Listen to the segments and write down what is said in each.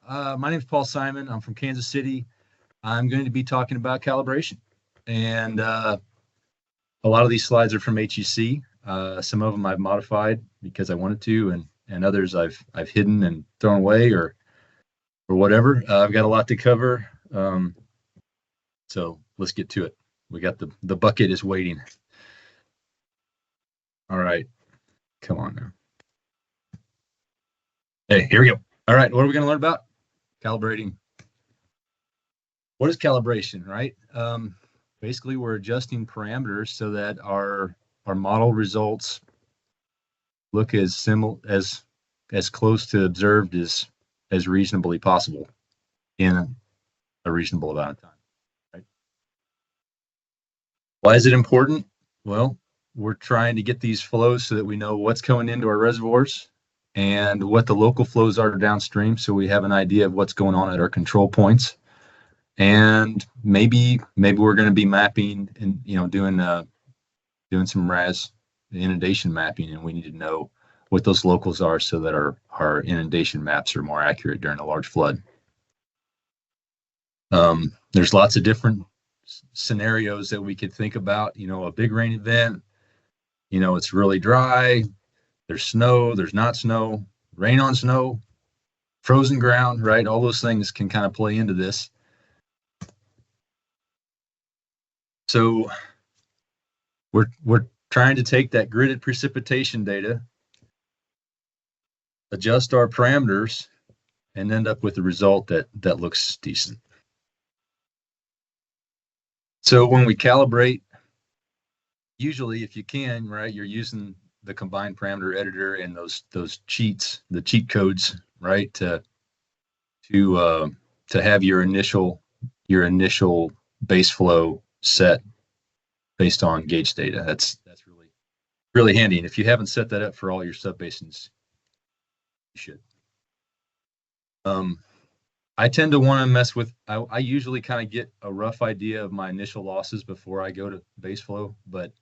My name is Paul Simon. I'm from Kansas City. I'm going to be talking about calibration. And a lot of these slides are from HEC. Some of them I've modified because I wanted to, and others I've hidden and thrown away or whatever. I've got a lot to cover. So let's get to it. We got the bucket is waiting. All right. Come on now. Hey, here we go. All right, what are we going to learn about? Calibrating. What is calibration, right? Basically, we're adjusting parameters so that our model results look as close to observed as reasonably possible in a reasonable amount of time. Right? Why is it important? Well, we're trying to get these flows so that we know what's coming into our reservoirs and what the local flows are downstream, so we have an idea of what's going on at our control points. And maybe we're going to be mapping and doing some RAS inundation mapping, and we need to know what those locals are so that our inundation maps are more accurate during a large flood. There's lots of different scenarios that we could think about. A big rain event, it's really dry, there's snow, there's not snow, rain on snow, frozen ground, right? All those things can kind of play into this. So we're trying to take that gridded precipitation data, adjust our parameters, and end up with a result that looks decent. So when we calibrate, usually if you can, right, you're using the combined parameter editor and those cheats, the cheat codes, right, to have your initial base flow set based on gauge data. That's really handy. And if you haven't set that up for all your sub-basins, you should. I tend to want to mess with, I usually kind of get a rough idea of my initial losses before I go to base flow, but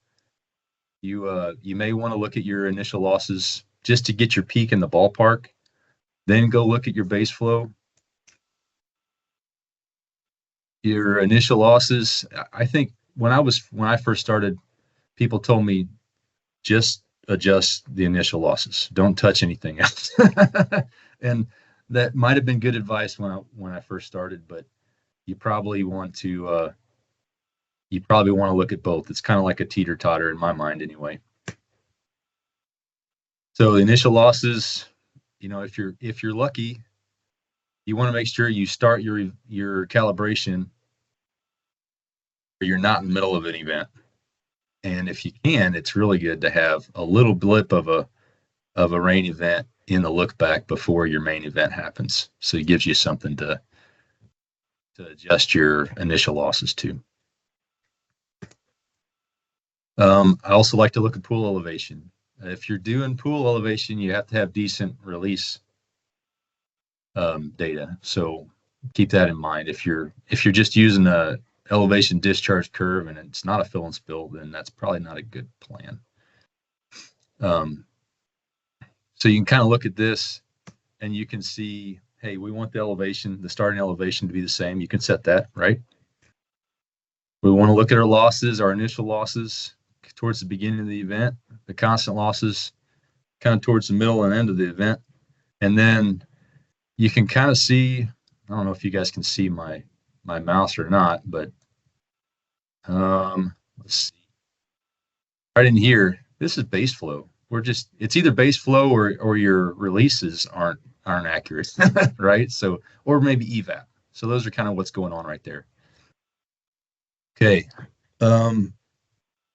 you may want to look at your initial losses just to get your peak in the ballpark, then go look at your base flow. Your initial losses, I think when I first started, people told me just adjust the initial losses. Don't touch anything else. And that might have been good advice when I first started, but you probably want to look at both. It's kind of like a teeter-totter in my mind anyway. So the initial losses, if you're lucky, you want to make sure you start your calibration or you're not in the middle of an event. And if you can, it's really good to have a little blip of a rain event in the look back before your main event happens. So it gives you something to adjust your initial losses to. I also like to look at pool elevation. If you're doing pool elevation, you have to have decent release data. So keep that in mind. If you're just using a elevation discharge curve and it's not a fill and spill, then that's probably not a good plan. So you can kind of look at this and you can see, hey, we want the starting elevation to be the same. You can set that, right? We want to look at our losses, our initial losses towards the beginning of the event, the constant losses kind of towards the middle and end of the event. And then you can kind of see, I don't know if you guys can see my mouse or not, but let's see. Right in here, this is base flow. It's either base flow or your releases aren't accurate, right? So, or maybe evap. So those are kind of what's going on right there. Okay.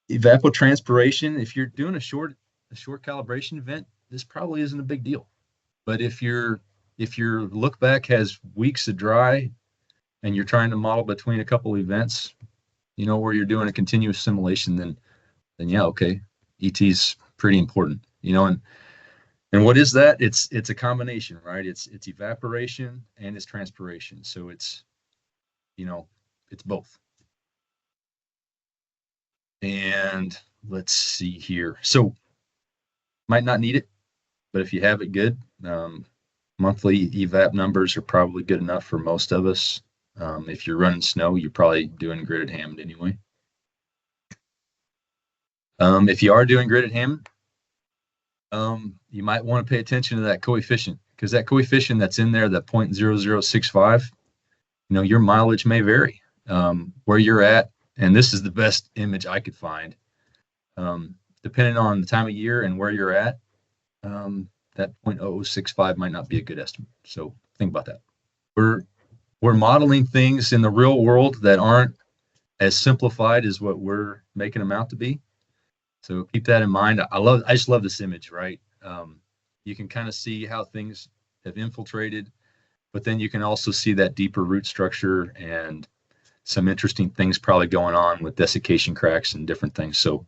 Evapotranspiration, if you're doing a short calibration event, this probably isn't a big deal. But if your look back has weeks of dry and you're trying to model between a couple events, where you're doing a continuous simulation, then yeah, okay, ET's pretty important, and what is that? It's a combination, right? It's evaporation and it's transpiration. So it's both. And let's see here. So might not need it, but if you have it, good. monthly evap numbers are probably good enough for most of us. If you're running snow, you're probably doing gridded Hammond anyway. If you are doing gridded Hammond, you might want to pay attention to that coefficient, because that coefficient that's in there, that 0.0065, your mileage may vary where you're at. And this is the best image I could find. Depending on the time of year and where you're at, that 0.0065 might not be a good estimate. So think about that. We're modeling things in the real world that aren't as simplified as what we're making them out to be. So keep that in mind. I just love this image, right? You can kind of see how things have infiltrated, but then you can also see that deeper root structure and some interesting things probably going on with desiccation cracks and different things. So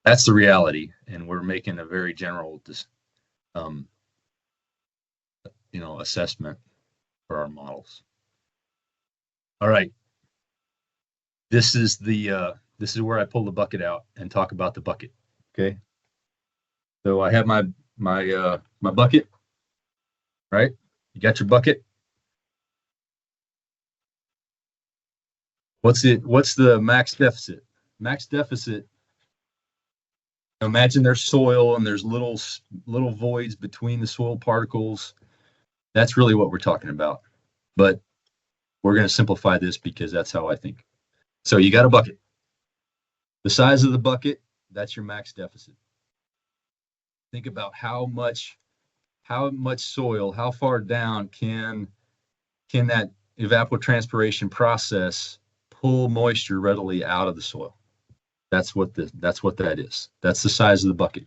that's the reality, and we're making a very general, assessment for our models. All right, this is where I pull the bucket out and talk about the bucket. Okay, so I have my bucket, right? You got your bucket. What's the max deficit? Max deficit. Imagine there's soil and there's little voids between the soil particles. That's really what we're talking about. But we're going to simplify this because that's how I think. So you got a bucket. The size of the bucket, that's your max deficit. Think about how much soil, how far down can that evapotranspiration process pull moisture readily out of the soil. That's what that is. That's the size of the bucket.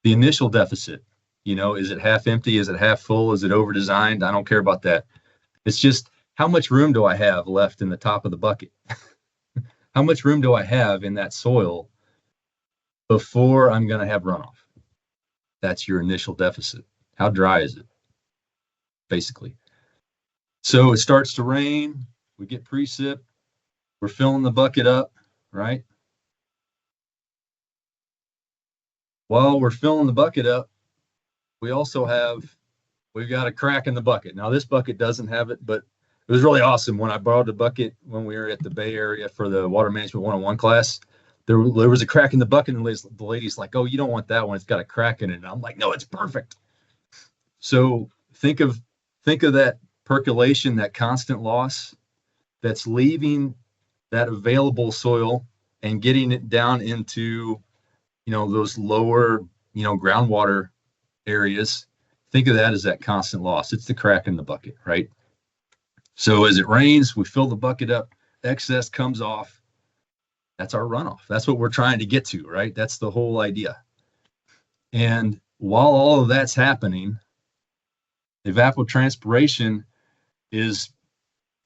The initial deficit, is it half empty? Is it half full? Is it over designed? I don't care about that. It's just, how much room do I have left in the top of the bucket? How much room do I have in that soil before I'm going to have runoff? That's your initial deficit. How dry is it? Basically. So it starts to rain. We get precip. We're filling the bucket up, right? While we're filling the bucket up, we've got a crack in the bucket. Now this bucket doesn't have it, but it was really awesome when I borrowed the bucket when we were at the Bay Area for the Water Management 101 class. There was a crack in the bucket, and the lady's like, "Oh, you don't want that one. It's got a crack in it." And I'm like, "No, it's perfect." So think of that percolation, that constant loss that's leaving that available soil and getting it down into those lower, groundwater areas. Think of that as that constant loss. It's the crack in the bucket, right? So as it rains, we fill the bucket up, excess comes off. That's our runoff. That's what we're trying to get to, right? That's the whole idea. And while all of that's happening, evapotranspiration is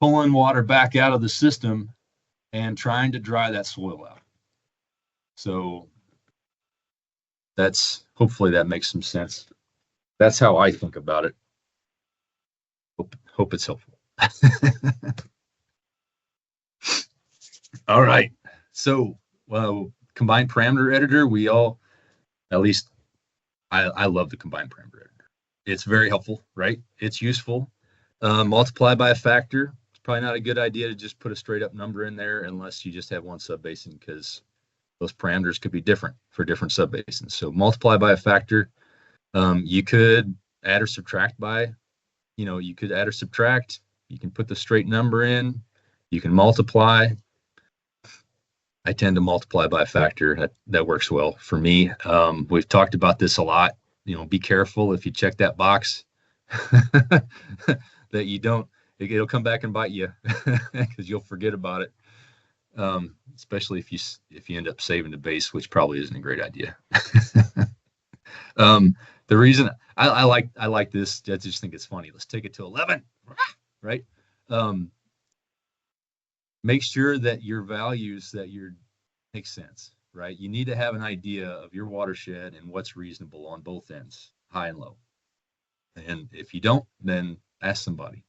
pulling water back out of the system and trying to dry that soil out. So hopefully that makes some sense. That's how I think about it. Hope it's helpful. All right. So combined parameter editor, at least I love the combined parameter editor. It's very helpful, right? It's useful. Multiply by a factor. It's probably not a good idea to just put a straight up number in there unless you just have one sub-basin, because those parameters could be different for different sub-basins. So multiply by a factor. You could add or subtract by, you could add or subtract. You can put the straight number in. You can multiply. I tend to multiply by a factor. That works well for me. We've talked about this a lot. Be careful if you check that box that you don't, it'll come back and bite you because you'll forget about it. Especially if you end up saving the base, which probably isn't a great idea. The reason I like this, I just think it's funny. Let's take it to 11, right? Make sure that your values make sense, right? You need to have an idea of your watershed and what's reasonable on both ends, high and low. And if you don't, then ask somebody.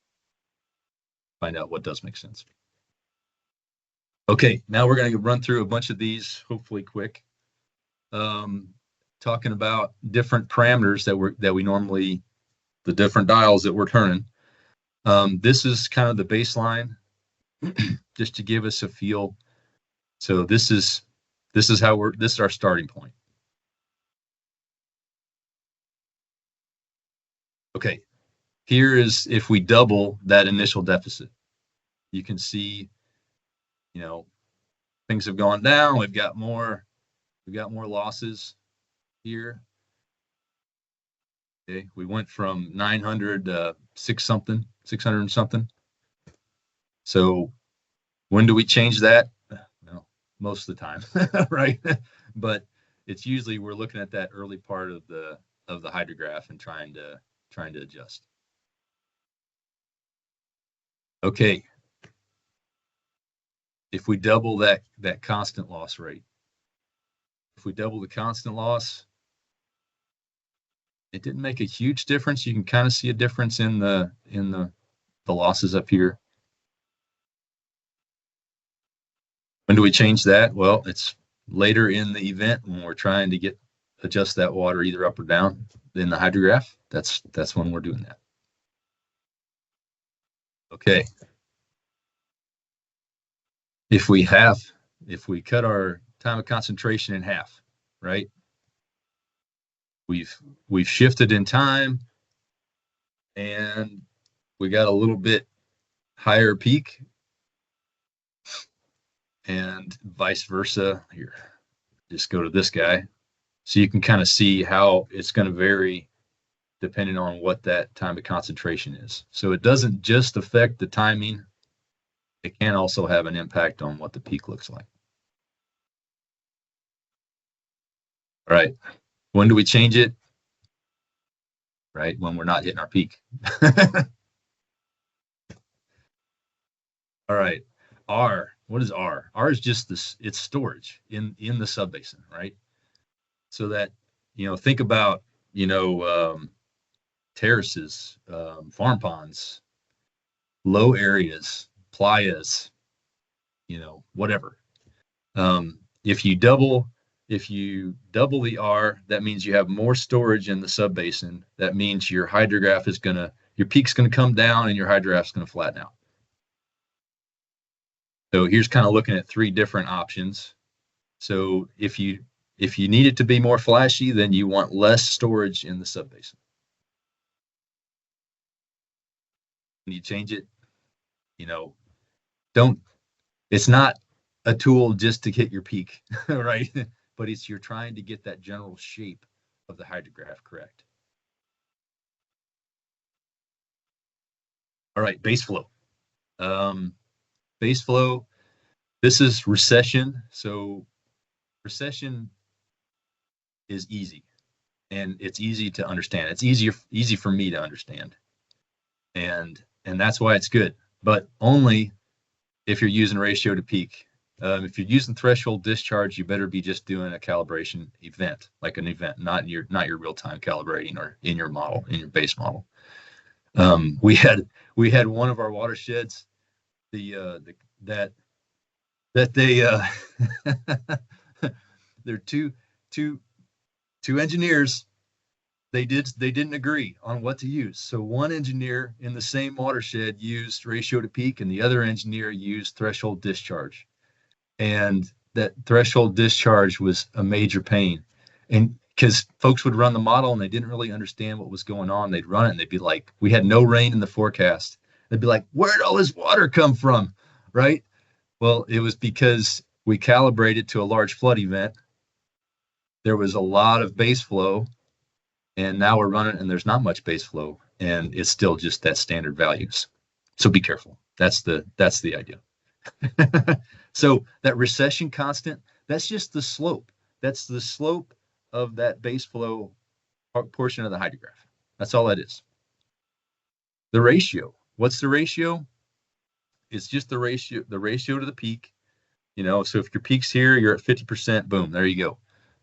Find out what does make sense. Okay, now we're going to run through a bunch of these, hopefully quick. Talking about different parameters that we normally the different dials that we're turning. This is kind of the baseline, just to give us a feel. So this is how this is our starting point. Okay, here is if we double that initial deficit. You can see, you know, things have gone down. We've got more losses here. Okay, we went from 900 to 600 and something. So when do we change that? Well, most of the time, right? But it's usually we're looking at that early part of the hydrograph and trying to adjust. Okay. If we double that constant loss rate, if we double the constant loss, it didn't make a huge difference. You can kind of see a difference in the losses up here. When do we change that? Well, it's later in the event when we're trying to adjust that water either up or down in the hydrograph. That's when we're doing that. Okay. If we cut our time of concentration in half, right? We've shifted in time, and we got a little bit higher peak, and vice versa. Here, just go to this guy, so you can kind of see how it's going to vary depending on what that time of concentration is. So it doesn't just affect the timing; it can also have an impact on what the peak looks like. All right. When do we change it? Right, when we're not hitting our peak. All right, R. What is R? R is just this. It's storage in the sub-basin, right? So that, you know, think about, you know, terraces, farm ponds, low areas, playas, you know, whatever. If you double the R, that means you have more storage in the sub-basin. That means your hydrograph your peak's gonna come down and your hydrograph's gonna flatten out. So here's kind of looking at 3 different options. So if you need it to be more flashy, then you want less storage in the sub-basin. When you change it, you know, it's not a tool just to hit your peak, right? But you're trying to get that general shape of the hydrograph correct. All right, baseflow. Baseflow, this is recession. So recession is easy, and it's easy to understand. It's easy for me to understand, and that's why it's good. But only if you're using ratio to peak. If you're using threshold discharge, you better be just doing a calibration event, like an event, not your real-time calibrating or in your model, in your base model. We had one of our watersheds, they're two engineers. They didn't agree on what to use. So one engineer in the same watershed used ratio to peak, and the other engineer used threshold discharge. And that threshold discharge was a major pain. And because folks would run the model and they didn't really understand what was going on, they'd run it and they'd be like, we had no rain in the forecast. They'd be like, where'd all this water come from? Right? Well, it was because we calibrated to a large flood event. There was a lot of base flow, and now we're running and there's not much base flow, and it's still just that standard values. So be careful. That's the idea. So that recession constant, that's just the slope. That's the slope of that base flow portion of the hydrograph. That's all that is. The ratio. What's the ratio? It's just the ratio to the peak. You know, so if your peak's here, you're at 50%, boom, there you go.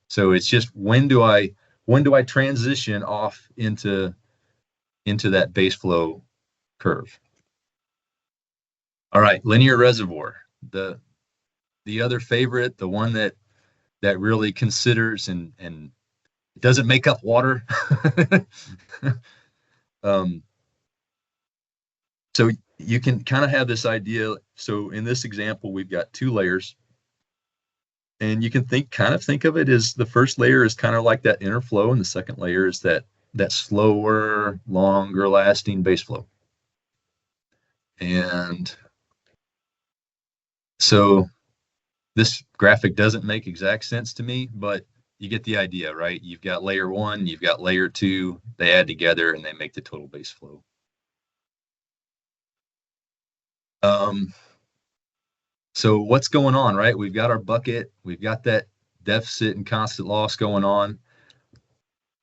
So it's just when do I transition off into that base flow curve? All right, linear reservoir. The other favorite, the one that really considers and it doesn't make up water. So you can kind of have this idea. So in this example, we've got 2 layers, and you can kind of think of it as the first layer is kind of like that inner flow, and the second layer is that slower, longer lasting base flow. And so this graphic doesn't make exact sense to me, but you get the idea, right? You've got layer 1, you've got layer 2, they add together and they make the total base flow. So what's going on, right? We've got our bucket, we've got that deficit and constant loss going on.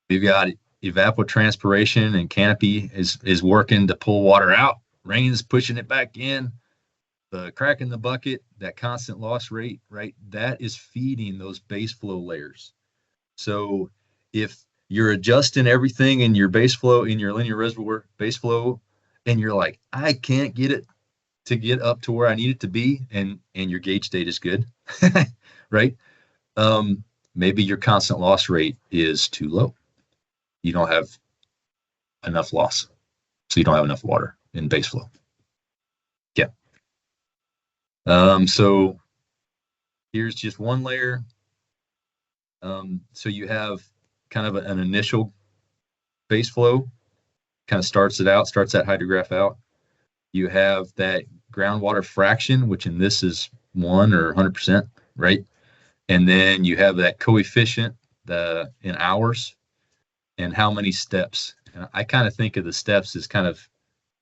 We've got evapotranspiration and canopy is working to pull water out. Rain's pushing it back in. The crack in the bucket, that constant loss rate, right? That is feeding those base flow layers. So if you're adjusting everything in your base flow, in your linear reservoir base flow, and you're like, I can't get it to get up to where I need it to be, and your gauge state is good, right? Maybe your constant loss rate is too low. You don't have enough loss, so you don't have enough water in base flow. Yeah. So here's just one layer. So you have kind of an initial base flow, kind of starts that hydrograph out. You have that groundwater fraction, which in this is 1 or 100%, right? And then you have that coefficient in hours and how many steps. And I kind of think of the steps as kind of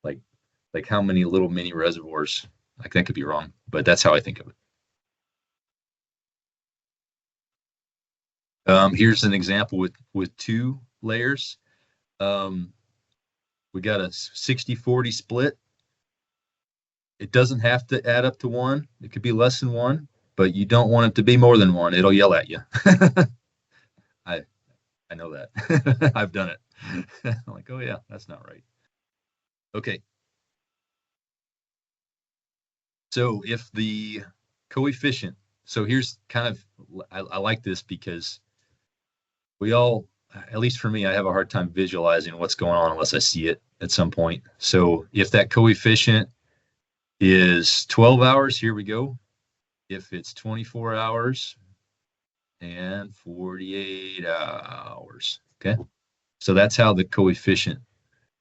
like how many little mini reservoirs. Like that could be wrong, but that's how I think of it. Here's an example with 2 layers. We got a 60-40 split. It doesn't have to add up to 1. It could be less than 1, but you don't want it to be more than 1. It'll yell at you. I know that. I've done it. I'm like, oh yeah, that's not right. Okay. So if the coefficient, so here's kind of, I like this because we all, at least for me, I have a hard time visualizing what's going on unless I see it at some point. So if that coefficient is 12 hours, here we go. If it's 24 hours and 48 hours, okay? So that's how the coefficient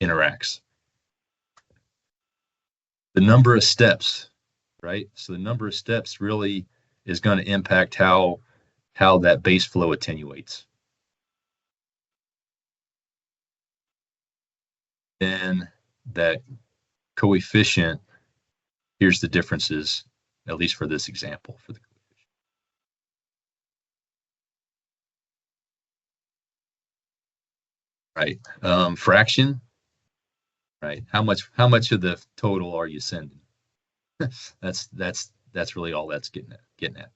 interacts. The number of steps, right? So the number of steps really is going to impact how that base flow attenuates. Then that coefficient, here's the differences, at least for this example, for the coefficient. Right. Fraction, right? How much of the total are you sending? that's really all that's getting at.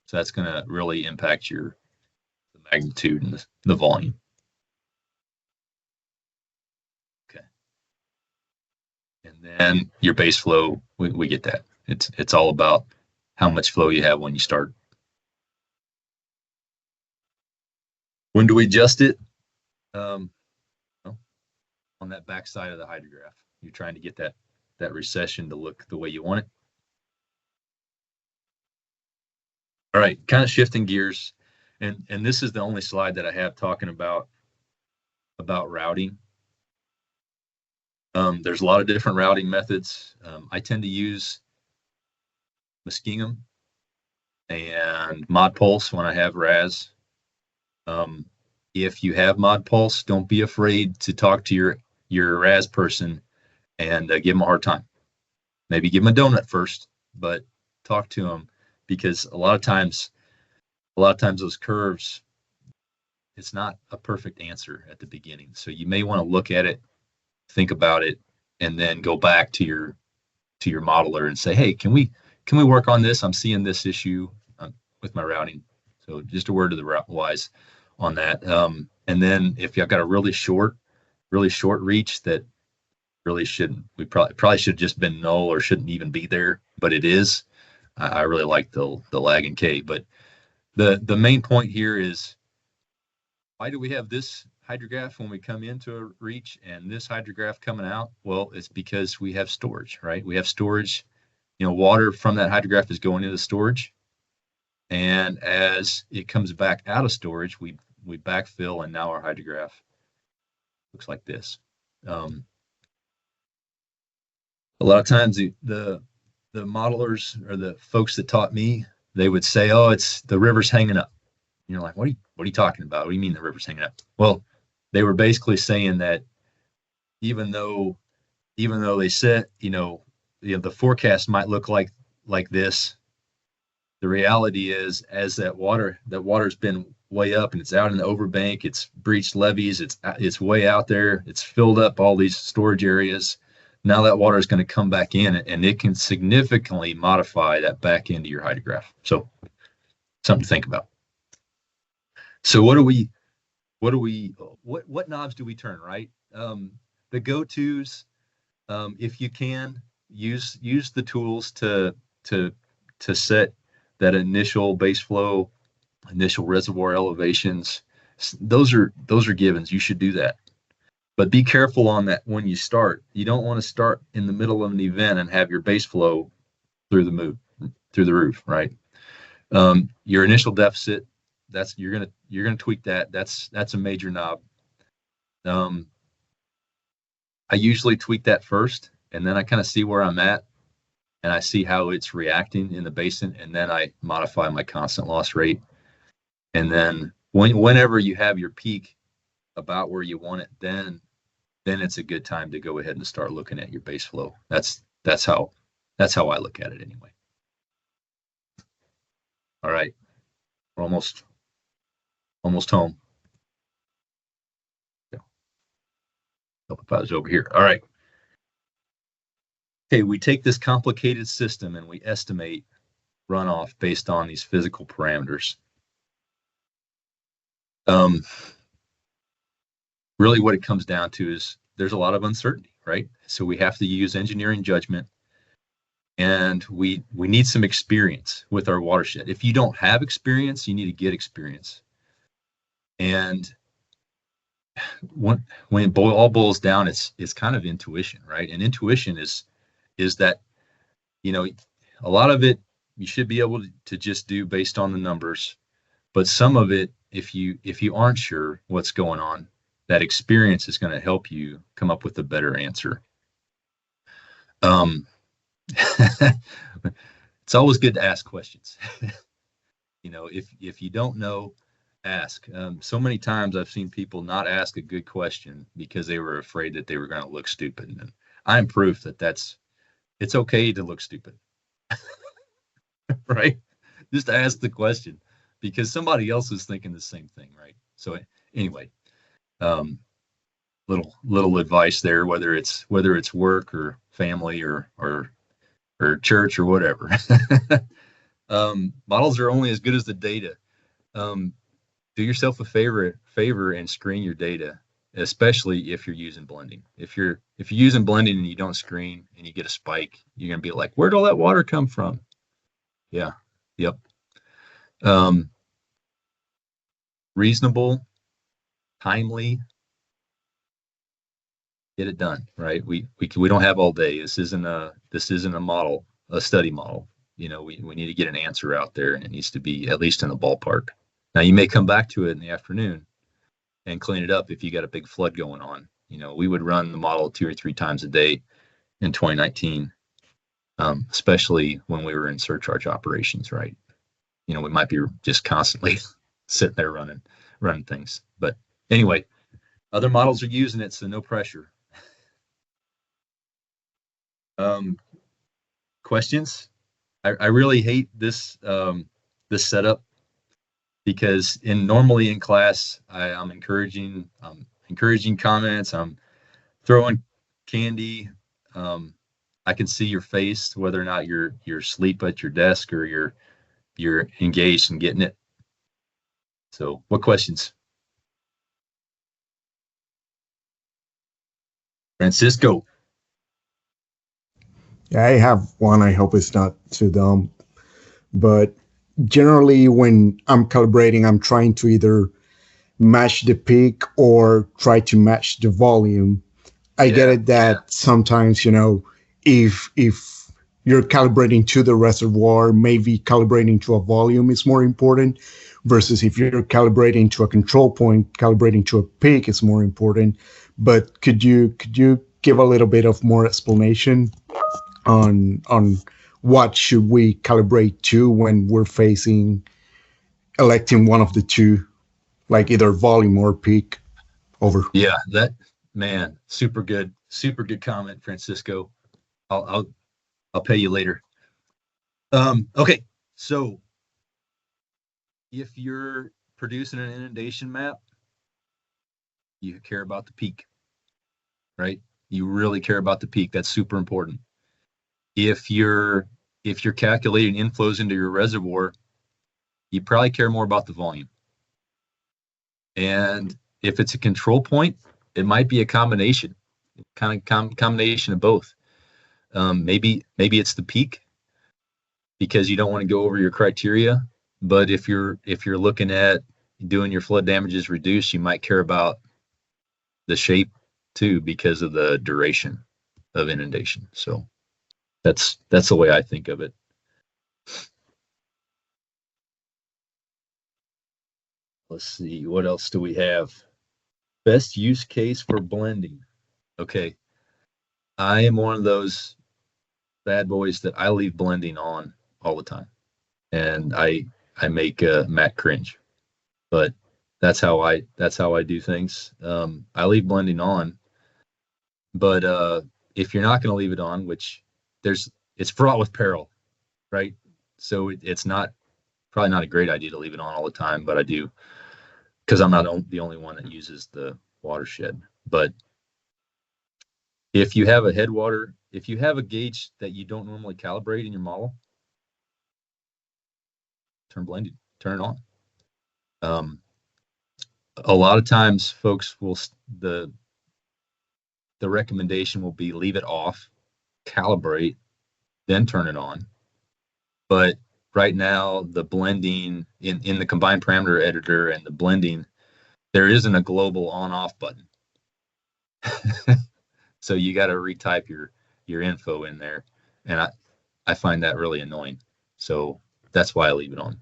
So that's going to really impact the magnitude and the volume. Okay. And then your base flow, we get that. It's all about how much flow you have when you start. When do we adjust it? On that back side of the hydrograph. You're trying to get that recession to look the way you want it. All right, kind of shifting gears, and this is the only slide that I have talking about routing. There's a lot of different routing methods. I tend to use Muskingum and Mod Pulse when I have RAS. If you have Mod Pulse, don't be afraid to talk to your RAS person and give them a hard time. Maybe give them a donut first, but talk to them, because a lot of times those curves, it's not a perfect answer at the beginning. So you may want to look at it, think about it, and then go back to your modeler and say, hey, can we work on this? I'm seeing this issue with my routing. So just a word to the wise on that. And then if you've got a really short reach that really shouldn't, we probably should have just been null or shouldn't even be there, but it is. I really like the lag in K. But the main point here is, why do we have this hydrograph when we come into a reach and this hydrograph coming out? Well, it's because we have storage, right? We have storage, water from that hydrograph is going into storage. And as it comes back out of storage, we backfill, and now our hydrograph looks like this. A lot of times the modelers or the folks that taught me, they would say, "Oh, it's the river's hanging up." And you're like, what are you talking about? What do you mean the river's hanging up? Well, they were basically saying that even though they said, the forecast might look like this, the reality is, as that water's been way up and it's out in the overbank, it's breached levees, it's way out there, it's filled up all these storage areas. Now that water is going to come back in, and it can significantly modify that back into your hydrograph. So something to think about. So what knobs do we turn, right? The go-tos, if you can, use the tools to set that initial base flow, initial reservoir elevations. Those are givens. You should do that. But be careful on that when you start. You don't want to start in the middle of an event and have your base flow through the roof, right? Your initial deficit, you're gonna tweak that. That's a major knob. I usually tweak that first, and then I kind of see where I'm at, and I see how it's reacting in the basin, and then I modify my constant loss rate. And then whenever you have your peak about where you want it, then it's a good time to go ahead and start looking at your base flow. That's how I look at it anyway. All right, we're almost home. If I was over here. All right. Okay, we take this complicated system and we estimate runoff based on these physical parameters. Really what it comes down to is there's a lot of uncertainty, right? So we have to use engineering judgment, and we need some experience with our watershed. If you don't have experience, you need to get experience. And when it all boils down, it's kind of intuition, right? And intuition is that, a lot of it you should be able to just do based on the numbers, but some of it, if you aren't sure what's going on, that experience is going to help you come up with a better answer. It's always good to ask questions. If you don't know, ask. So many times I've seen people not ask a good question because they were afraid that they were going to look stupid. And I'm proof that it's okay to look stupid, right? Just ask the question because somebody else is thinking the same thing, right? So anyway, little advice there, whether it's work or family or church or whatever. Models are only as good as the data. Do yourself a favor and screen your data, especially if you're using blending. If you're using blending and you don't screen and you get a spike, you're gonna be like, where'd all that water come from? Yeah. Yep. Reasonable, timely, get it done, right? We don't have all day. This isn't a model, a study model. We need to get an answer out there, and it needs to be at least in the ballpark. Now you may come back to it in the afternoon and clean it up if you got a big flood going on. We would run the model 2 or 3 times a day in 2019, especially when we were in surcharge operations, right? We might be just constantly sitting there running things. But anyway, other models are using it, so no pressure. Questions? I really hate this setup, because normally in class I'm encouraging comments, I'm throwing candy. I can see your face, whether or not you're asleep at your desk or you're engaged in getting it. So what questions? Francisco. Yeah, I have one. I hope it's not too dumb, but generally when I'm calibrating, I'm trying to either match the peak or try to match the volume. I get it that sometimes, if you're calibrating to the reservoir, maybe calibrating to a volume is more important versus if you're calibrating to a control point, calibrating to a peak is more important. But could you give a little bit of more explanation on what should we calibrate to when we're electing one of the two, like either volume or peak? Over. Yeah, super good comment, Francisco. I'll pay you later. Okay, so if you're producing an inundation map, you care about the peak, right? You really care about the peak. That's super important. If you're calculating inflows into your reservoir, you probably care more about the volume. And if it's a control point, it might be a combination, combination of both. Maybe it's the peak because you don't want to go over your criteria. But if you're looking at doing your flood damages reduced, you might care about the shape too because of the duration of inundation. So that's the way I think of it. Let's see, what else do we have? Best use case for blending. Okay, I am one of those bad boys that I leave blending on all the time, and I make Matt cringe, but that's how I do things. I leave blending on, but if you're not going to leave it on, which it's fraught with peril, right? So it's probably not a great idea to leave it on all the time, but I do because I'm not the only one that uses the watershed. But if you have a gauge that you don't normally calibrate in your model, turn it on. A lot of times folks the recommendation will be leave it off, calibrate, then turn it on. But right now, the blending in the combined parameter editor and the blending, there isn't a global on-off button. So you got to retype your info in there. And I find that really annoying. So that's why I leave it on.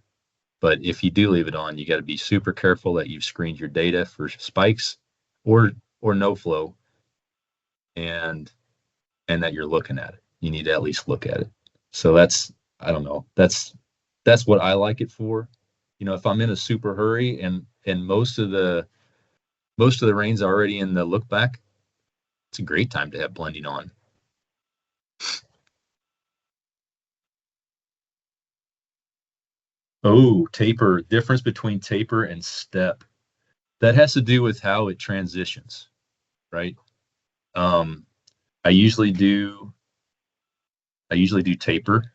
But if you do leave it on, you got to be super careful that you've screened your data for spikes or no flow, and that you're looking at it. You need to at least look at it. So I don't know. That's what I like it for. If I'm in a super hurry and most of the rain's already in the look back, it's a great time to have blending on. Oh, taper, difference between taper and step. That has to do with how it transitions, right? I usually do taper.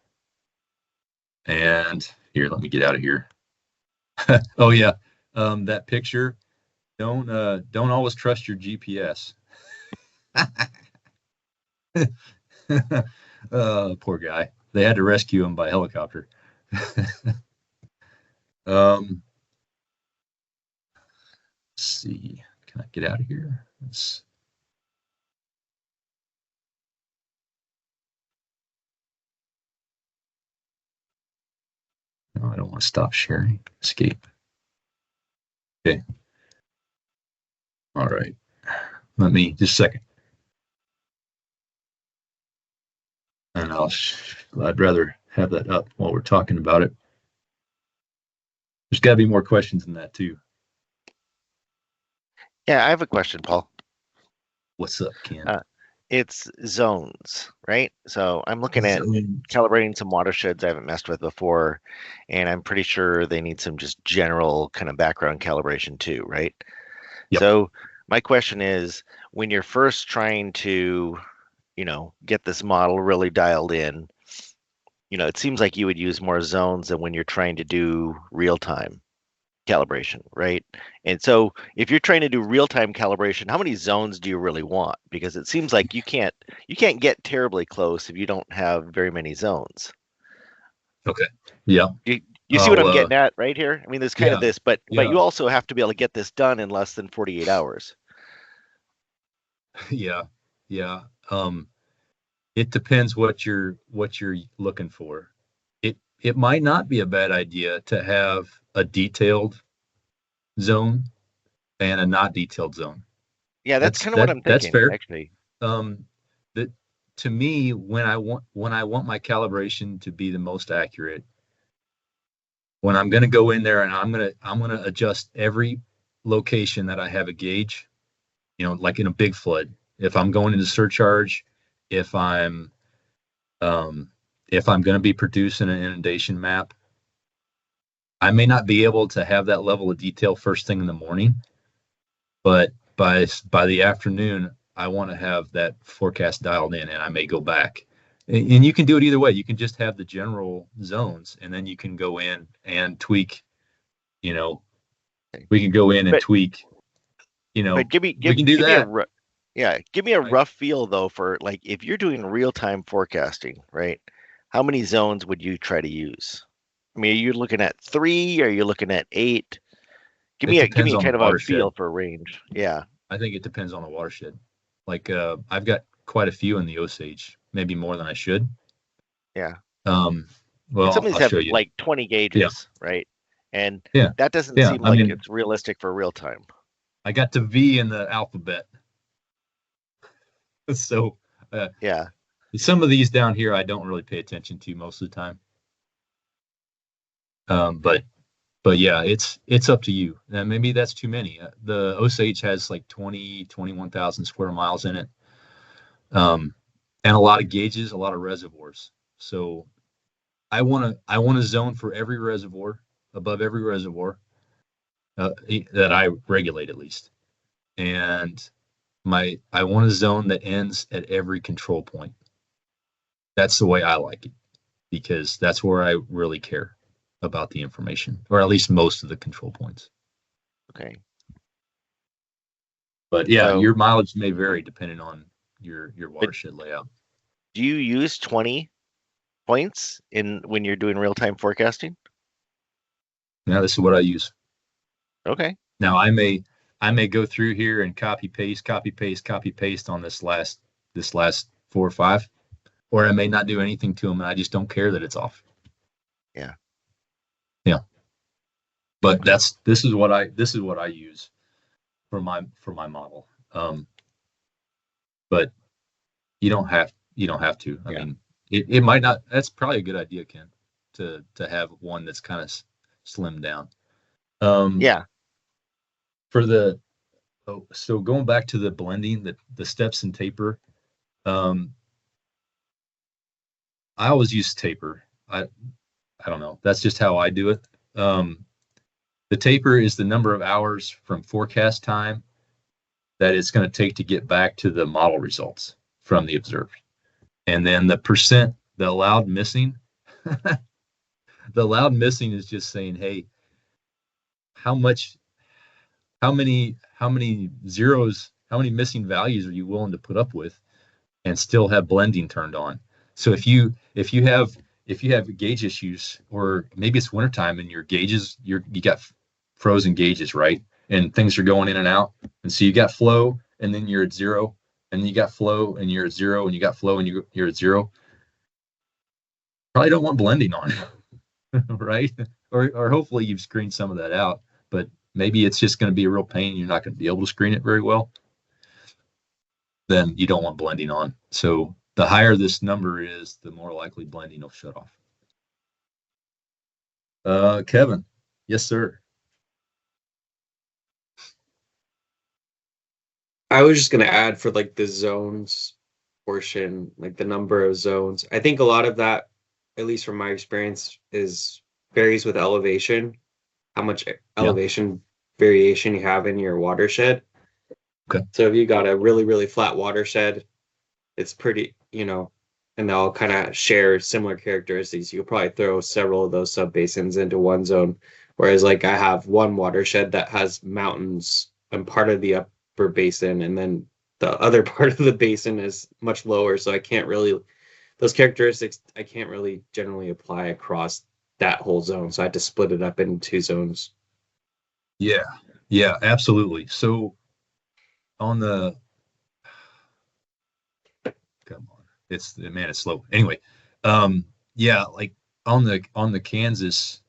And here, let me get out of here. Oh yeah, that picture. Don't always trust your GPS. Poor guy. They had to rescue him by helicopter. Let's see. Can I get out of here? No, I don't want to stop sharing. Escape. Okay. All right. Let me just a second. And I'd rather have that up while we're talking about it. There's got to be more questions than that too. Yeah, I have a question, Paul. What's up, Ken? It's zones, right? So I'm looking at calibrating some watersheds I haven't messed with before, and I'm pretty sure they need some just general kind of background calibration too, right? Yep. So my question is, when you're first trying to, get this model really dialed in, it seems like you would use more zones than when you're trying to do real-time calibration, right? And so if you're trying to do real-time calibration, how many zones do you really want? Because it seems like you can't get terribly close if you don't have very many zones. Okay. Yeah. Do You see what I'm getting at right here? I mean, there's kind of this, but you also have to be able to get this done in less than 48 hours. Yeah. It depends what you're looking for. It might not be a bad idea to have a detailed zone and a not detailed zone. Yeah, that's kind of what I'm thinking. That's fair. Actually, that to me, when I want my calibration to be the most accurate, when I'm going to go in there and I'm going to adjust every location that I have a gauge, like in a big flood. If I'm going into surcharge, if I'm going to be producing an inundation map, I may not be able to have that level of detail first thing in the morning, but by the afternoon, I want to have that forecast dialed in, and I may go back. And you can do it either way. You can just have the general zones, and then you can go in and tweak. We can go in and tweak. But we can do that. Give me a rough feel though for like if you're doing real-time forecasting, right? How many zones would you try to use? I mean, are you looking at 3? Are you looking at 8? Give me kind of a feel for range. Yeah. I think it depends on the watershed. Like I've got quite a few in the Osage, maybe more than I should. Yeah. Well, some of these have like 20 gauges, right? And that doesn't seem like it's realistic for real time. I got the V in the alphabet. So some of these down here I don't really pay attention to most of the time. But yeah, it's up to you. And maybe that's too many. The Osage has like 21,000 square miles in it. And a lot of gauges, a lot of reservoirs. So I want a zone for every reservoir, above every reservoir that I regulate at least. And I want a zone that ends at every control point. That's the way I like it, because that's where I really care about the information, or at least most of the control points. Okay. But yeah, your mileage may vary depending on your watershed layout. Do you use 20 points when you're doing real-time forecasting? Now this is what I use. Okay. Now I may go through here and copy paste on this last 4 or 5, or I may not do anything to them, and I just don't care that it's off. Yeah. But this is what I use for my model. But you don't have to. I mean, it might not. That's probably a good idea, Ken, to have one that's kind of slimmed down. So going back to the blending, the steps and taper, I always use taper. I don't know. That's just how I do it. The taper is the number of hours from forecast time that it's going to take to get back to the model results from the observed. And then the percent, the allowed missing, the allowed missing is just saying, hey, how many zeros, how many missing values are you willing to put up with and still have blending turned on? So if you have gauge issues, or maybe it's wintertime and your gauges, you got frozen gauges, right? And things are going in and out. And so you got flow and then you're at 0, and then you got flow and you're at 0, and you got flow and you're at 0. Probably don't want blending on, right? Or hopefully you've screened some of that out, but maybe it's just going to be a real pain. You're not going to be able to screen it very well. Then you don't want blending on. So the higher this number is, the more likely blending will shut off. Kevin. Yes, sir. I was just going to add for like the zones portion, like the number of zones. I think a lot of that, at least from my experience, varies with elevation, how much elevation variation you have in your watershed. Okay. So if you got a really, really flat watershed, it's pretty, and they'll kind of share similar characteristics. You could probably throw several of those sub-basins into one zone. Whereas like I have one watershed that has mountains and part of the upper basin, and then the other part of the basin is much lower. So those characteristics I can't really generally apply across that whole zone. So I had to split it up into 2 zones. Yeah, yeah, absolutely. So on the, come on, it's slow. Anyway, yeah, like on the Kansas,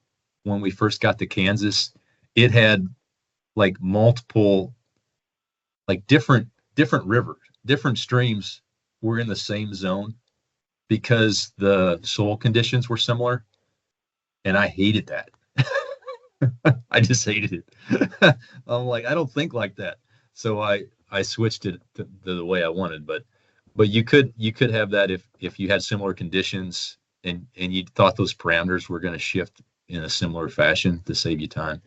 when we first got to Kansas, it had like multiple, like different rivers, different streams were in the same zone because the soil conditions were similar, and I hated that. I just hated it. I'm like, I don't think like that. So I switched it to the way I wanted, but you could have that if you had similar conditions and you thought those parameters were going to shift in a similar fashion to save you time.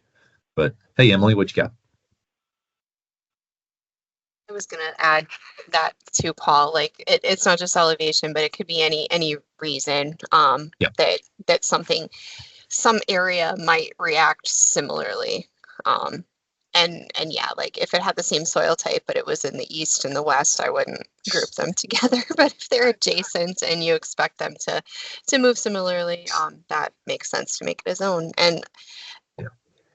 But hey, Emily, what you got? I was going to add that to Paul, like it's not just elevation, but it could be any reason that some area might react similarly. And yeah, like if it had the same soil type, but it was in the east and the west, I wouldn't group them together. But if they're adjacent and you expect them to move similarly, that makes sense to make it a zone. And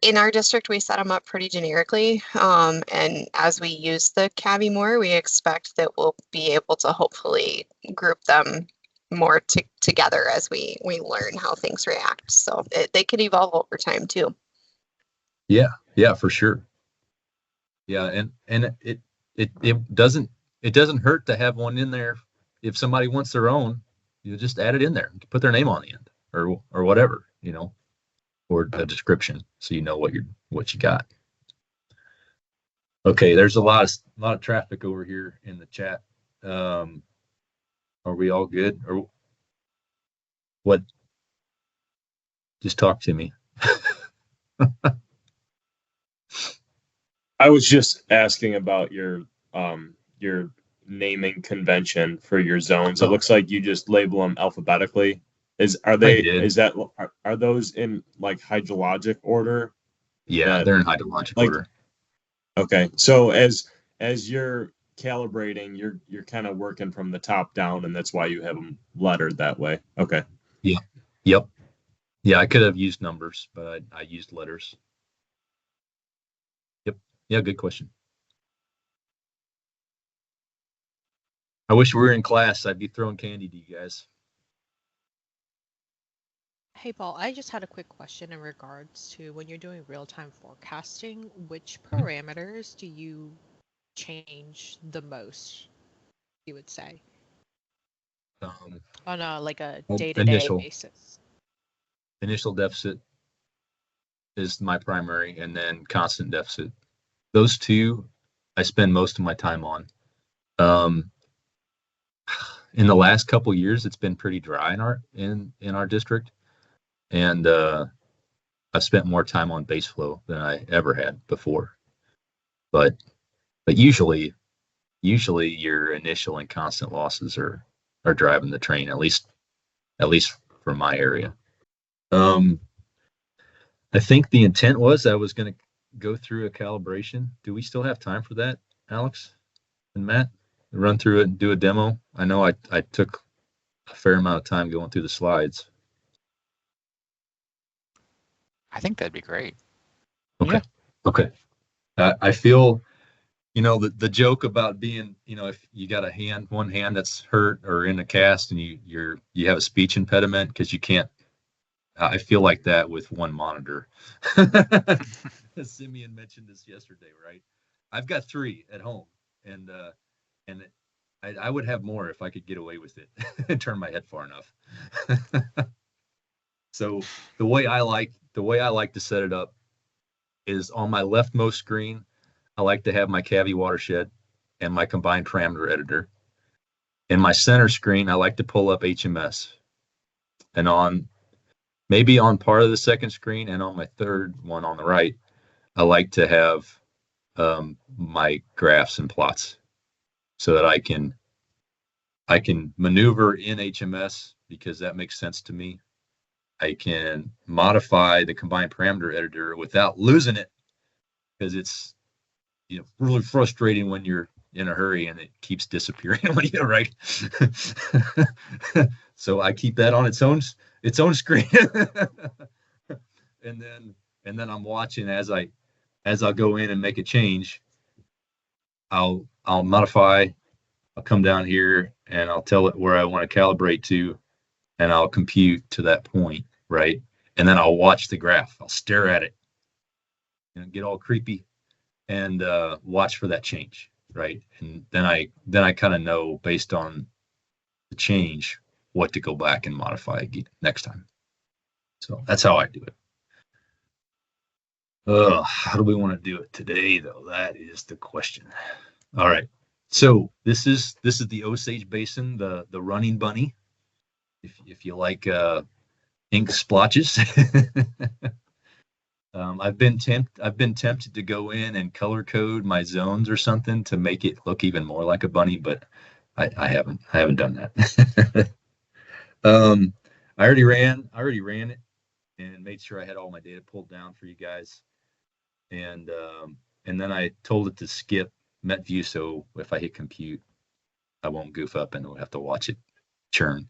in our district, we set them up pretty generically. And as we use the CAVI more, we expect that we'll be able to hopefully group them more together as we learn how things react. So they could evolve over time too. Yeah, for sure. Yeah, and it doesn't hurt to have one in there. If somebody wants their own, you just add it in there, put their name on the end or whatever, or a description so you know what you got. Okay, there's a lot of traffic over here in the chat. Are we all good or what? Just talk to me. I was just asking about your naming convention for your zones. It looks like you just label them alphabetically. Are those in like hydrologic order? Yeah, they're in hydrologic order. Okay, so as you're calibrating, you're kind of working from the top down, and that's why you have them lettered that way. Okay. Yeah. Yep. Yeah, I could have used numbers, but I used letters. Yep. Yeah, good question. I wish we were in class. I'd be throwing candy to you guys. Hey, Paul, I just had a quick question in regards to when you're doing real-time forecasting, which parameters do you change the most, you would say? On a day-to-day basis. Initial deficit is my primary, and then constant deficit. Those two I spend most of my time on. In the last couple of years, it's been pretty dry in our district, and I've spent more time on baseflow than I ever had before. But usually your initial and constant losses are driving the train, at least for my area. I think the intent was I was going to go through a calibration. Do we still have time for that, Alex and Matt? Run through it and do a demo? I know I took a fair amount of time going through the slides. I think that'd be great. Okay. Yeah. Okay. I feel, the joke about being, if you got one hand that's hurt or in a cast and you have a speech impediment because you can't. I feel like that with one monitor. Simeon mentioned this yesterday, right? I've got 3 at home, and I would have more if I could get away with it and turn my head far enough. So the way I like to set it up is on my leftmost screen. I like to have my CAVI watershed and my combined parameter editor. In my center screen, I like to pull up HMS, and maybe on part of the second screen and on my third one on the right, I like to have my graphs and plots so that I can maneuver in HMS because that makes sense to me. I can modify the combined parameter editor without losing it because it's really frustrating when you're in a hurry and it keeps disappearing on you, right? So I keep that on its its own screen. and then I'm watching as I'll go in and make a change. I'll modify. I'll come down here and I'll tell it where I want to calibrate to, and I'll compute to that point, right? And then I'll watch the graph. I'll stare at it and get all creepy and watch for that change, right? And then I kind of know based on the change what to go back and modify again next time. So that's how I do it. How do we want to do it today, though? That is the question. All right. So this is the Osage Basin, the running bunny. If you like ink splotches. I've been tempted to go in and color code my zones or something to make it look even more like a bunny, but I haven't done that. I already ran it and made sure I had all my data pulled down for you guys, and then I told it to skip MET-VIEW, so if I hit compute, I won't goof up and we'll have to watch it churn.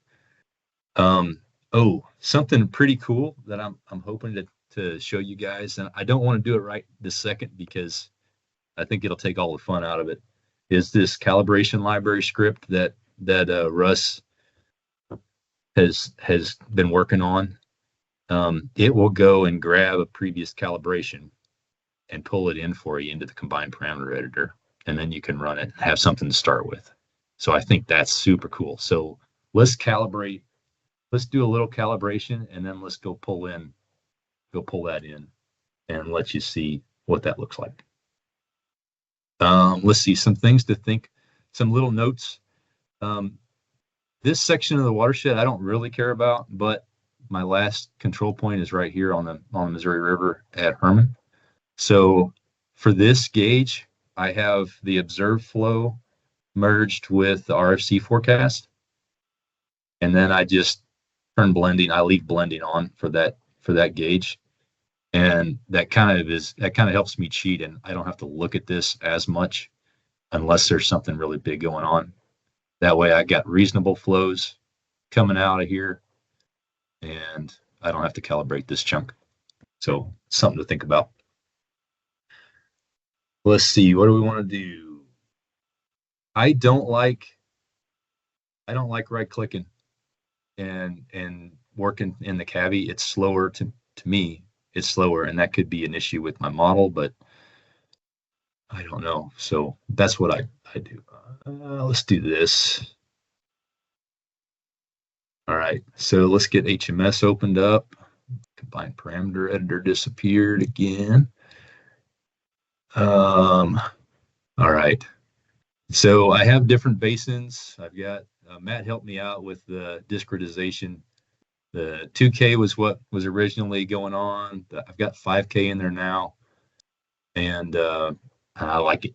Something pretty cool that I'm hoping to show you guys, and I don't want to do it right this second because I think it'll take all the fun out of it, is this calibration library script that Russ has been working on. It will go and grab a previous calibration and pull it in for you into the combined parameter editor, and then you can run it and have something to start with. So I think that's super cool. So let's calibrate. Let's do a little calibration, and then let's go pull that in and let you see what that looks like. Let's see some things to think, some little notes. This section of the watershed I don't really care about, but my last control point is right here on the Missouri River at Herman. So for this gauge, I have the observed flow merged with the RFC forecast, and then I just turn blending. I leave blending on for that gauge, and that kind of helps me cheat, and I don't have to look at this as much unless there's something really big going on. That way, I got reasonable flows coming out of here, and I don't have to calibrate this chunk. So something to think about. Let's see, what do we want to do? I don't like right clicking and working in the cavi. It's slower to me. It's slower, and that could be an issue with my model, but I don't know. So that's what I do. Let's do this. All right, so let's get HMS opened up. Combined parameter editor disappeared again. All right, so I have different basins. I've got Matt helped me out with the discretization. The 2K was what was originally going on. I've got 5K in there now, and I like it.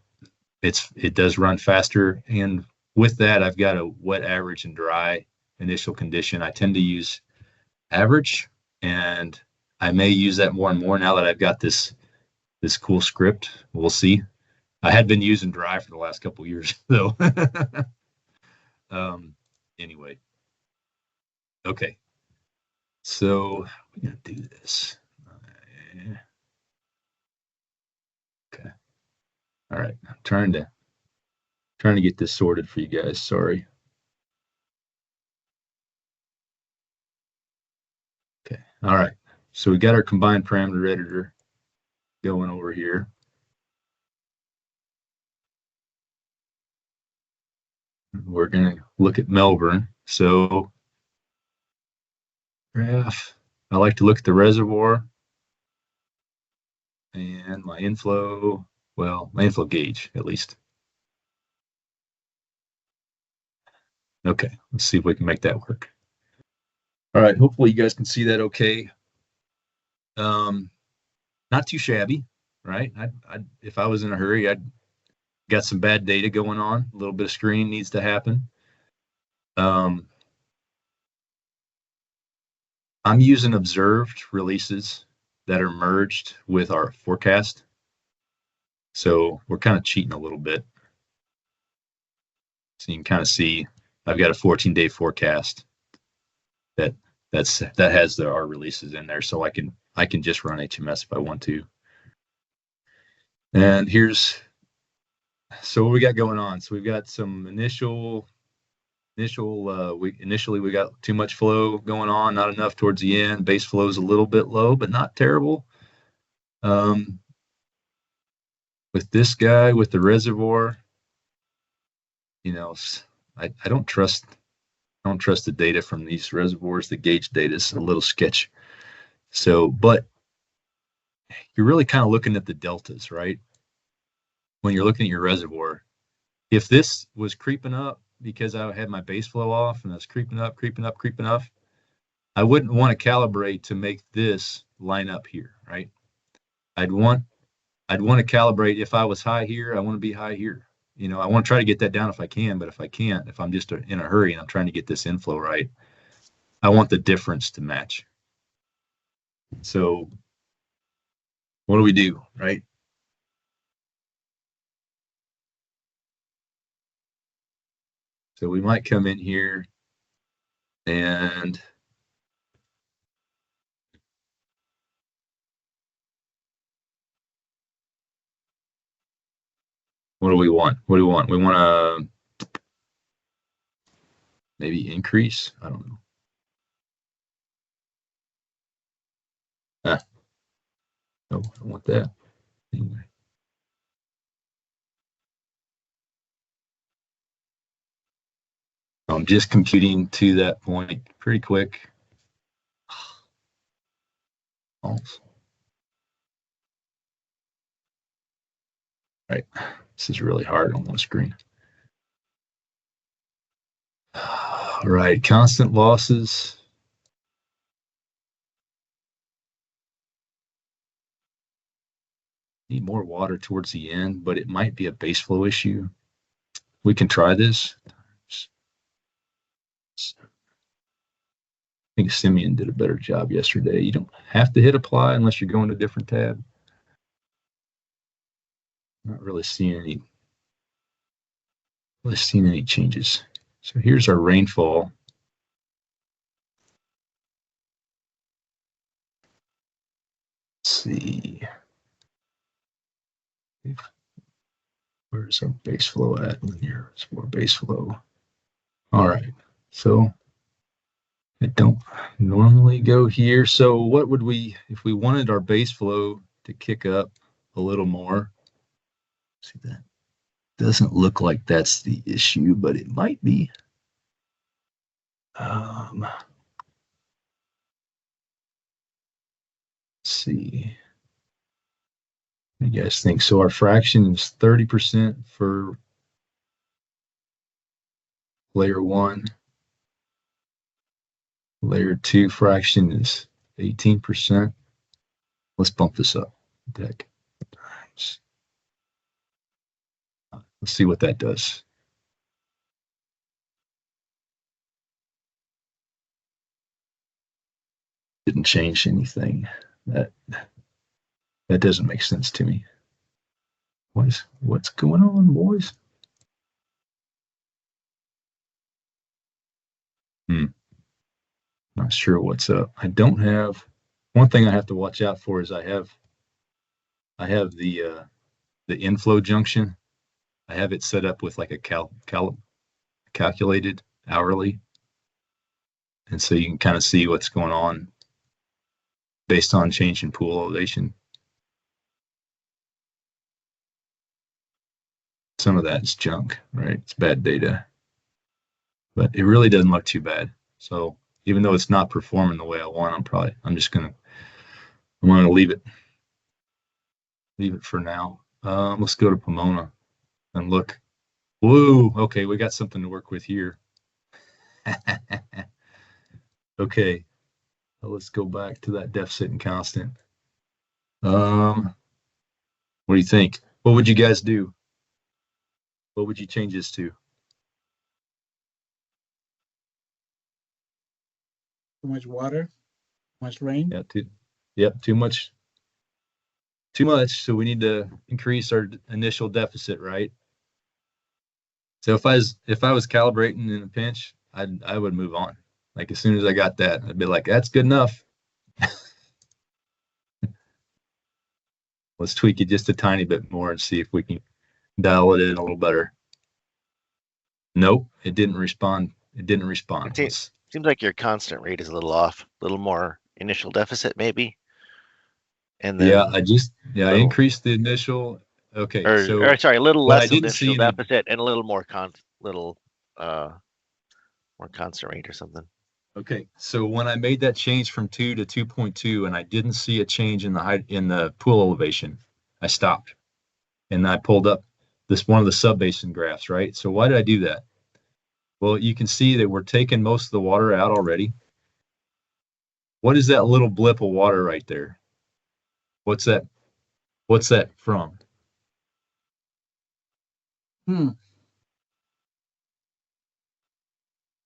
It does run faster, and with that, I've got a wet, average, and dry initial condition. I tend to use average, and I may use that more and more now that I've got this cool script. We'll see. I had been using dry for the last couple of years, though. Anyway, okay. So we're gonna do this. Okay. All right. I'm trying to get this sorted for you guys. Sorry. Okay. All right. So we got our combined parameter editor going over here. We're going to look at Melbourne. So graph, I like to look at the reservoir and my inflow, well, my inflow gauge at least. Okay, let's see if we can make that work. All right, hopefully you guys can see that okay. Not too shabby, right? If I was in a hurry, I'd got some bad data going on. A little bit of screening needs to happen. I'm using observed releases that are merged with our forecast. So we're kind of cheating a little bit. So you can kind of see I've got a 14-day forecast that that has our releases in there, so I can just run HMS if I want to. And so what we got going on. So we've got some initially we got too much flow going on, not enough towards the end. Base flow is a little bit low, but not terrible. With this guy, with the reservoir, you know, I don't trust the data from these reservoirs. The gauge data is a little sketchy. So, but you're really kind of looking at the deltas, right? When you're looking at your reservoir, if this was creeping up because I had my base flow off and I was creeping up, I wouldn't want to calibrate to make this line up here, right? I'd want to calibrate if I was high here, I want to be high here. You know, I want to try to get that down if I can, but if I can't, if I'm just in a hurry and I'm trying to get this inflow right, I want the difference to match. So what do we do, right? So we might come in here and what do we want? We want to maybe increase. I don't know. No, I don't want that. Anyway. I'm just computing to that point pretty quick. Almost. Right. This is really hard on one screen. All right, constant losses. Need more water towards the end, but it might be a base flow issue. We can try this. I think Simeon did a better job yesterday. You don't have to hit apply unless you're going to a different tab. Not really seeing any changes. So here's our rainfall. Let's see. Where's our base flow at? Linear is more base flow. All right. So I don't normally go here. So what would we, if we wanted our base flow to kick up a little more? See, that doesn't look like that's the issue, but it might be. Let's see. What do you guys think? So our fraction is 30% for layer 1. Layer 2 fraction is 18%. Let's bump this up. Deck times. Let's see what that does. Didn't change anything. That doesn't make sense to me. What's going on, boys? Not sure what's up. I don't have one thing I have to watch out for is I have the inflow junction. I have it set up with like a calculated hourly. And so you can kind of see what's going on based on change in pool elevation. Some of that is junk, right? It's bad data, but it really doesn't look too bad. So even though it's not performing the way I want, I'm gonna leave it for now. Let's go to Pomona and look. Whoa, okay, we got something to work with here. Okay, well, let's go back to that deficit and constant. What do you think? What would you guys do? What would you change this to? Too much water, too much rain. Yeah, too much. So we need to increase our initial deficit, right? So if I was calibrating in a pinch, I would move on. Like as soon as I got that, I'd be like, that's good enough. Let's tweak it just a tiny bit more and see if we can dial it in a little better. Nope, it didn't respond. It didn't respond. Seems like your constant rate is a little off, a little more initial deficit maybe. And then I increased the initial. Okay, or sorry, a little less initial any deficit and a little more more constant rate or something. Okay, so when I made that change from 2 to 2.2 and I didn't see a change in the pool elevation, I stopped. And I pulled up one of the sub-basin graphs, right? So why did I do that? Well, you can see that we're taking most of the water out already. What is that little blip of water right there? What's that? What's that from?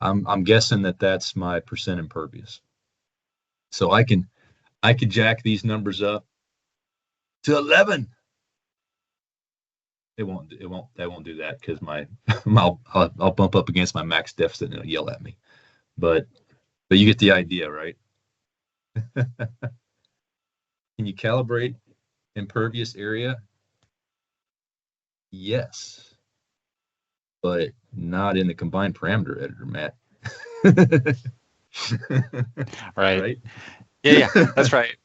I'm guessing that's my percent impervious. So I could jack these numbers up to 11. That won't do that because I'll bump up against my max deficit and it'll yell at me. But you get the idea, right? Can you calibrate impervious area? Yes, but not in the combined parameter editor, Matt. Right. Yeah, that's right.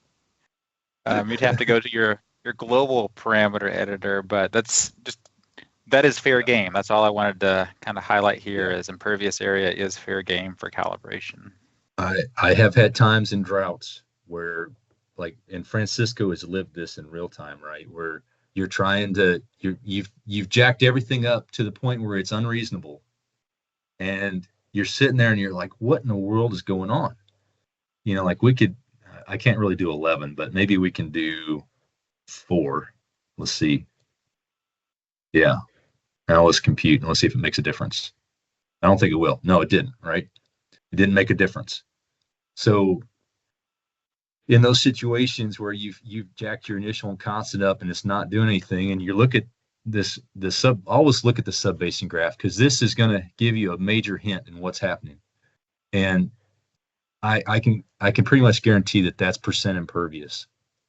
You'd have to go to your global parameter editor, but that is fair game. That's all I wanted to kind of highlight here is impervious area is fair game for calibration. I have had times in droughts where, like, and Francisco has lived this in real time, right? Where you're trying to you've jacked everything up to the point where it's unreasonable, and you're sitting there and you're like, what in the world is going on? You know, like I can't really do 11, but maybe we can do 4. Let's see. Yeah. Now let's compute and let's see if it makes a difference. I don't think it will. No, it didn't, right? It didn't make a difference. So in those situations where you've jacked your initial and constant up and it's not doing anything, and you look at always look at the sub-basin graph, because this is going to give you a major hint in what's happening. And I can pretty much guarantee that that's percent impervious.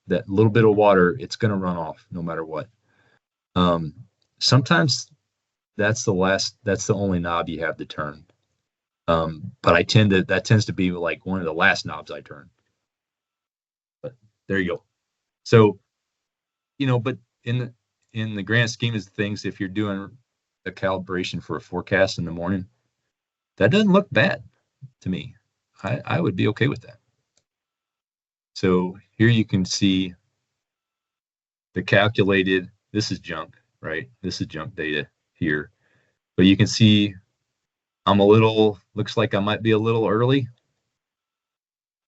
That little bit of water, it's going to run off no matter what. Sometimes that's the only knob you have to turn. But that tends to be like one of the last knobs I turn. But there you go. So, but in the grand scheme of things, if you're doing a calibration for a forecast in the morning, that doesn't look bad to me. I would be okay with that. So here you can see the calculated, this is junk, right? This is junk data here. But you can see looks like I might be a little early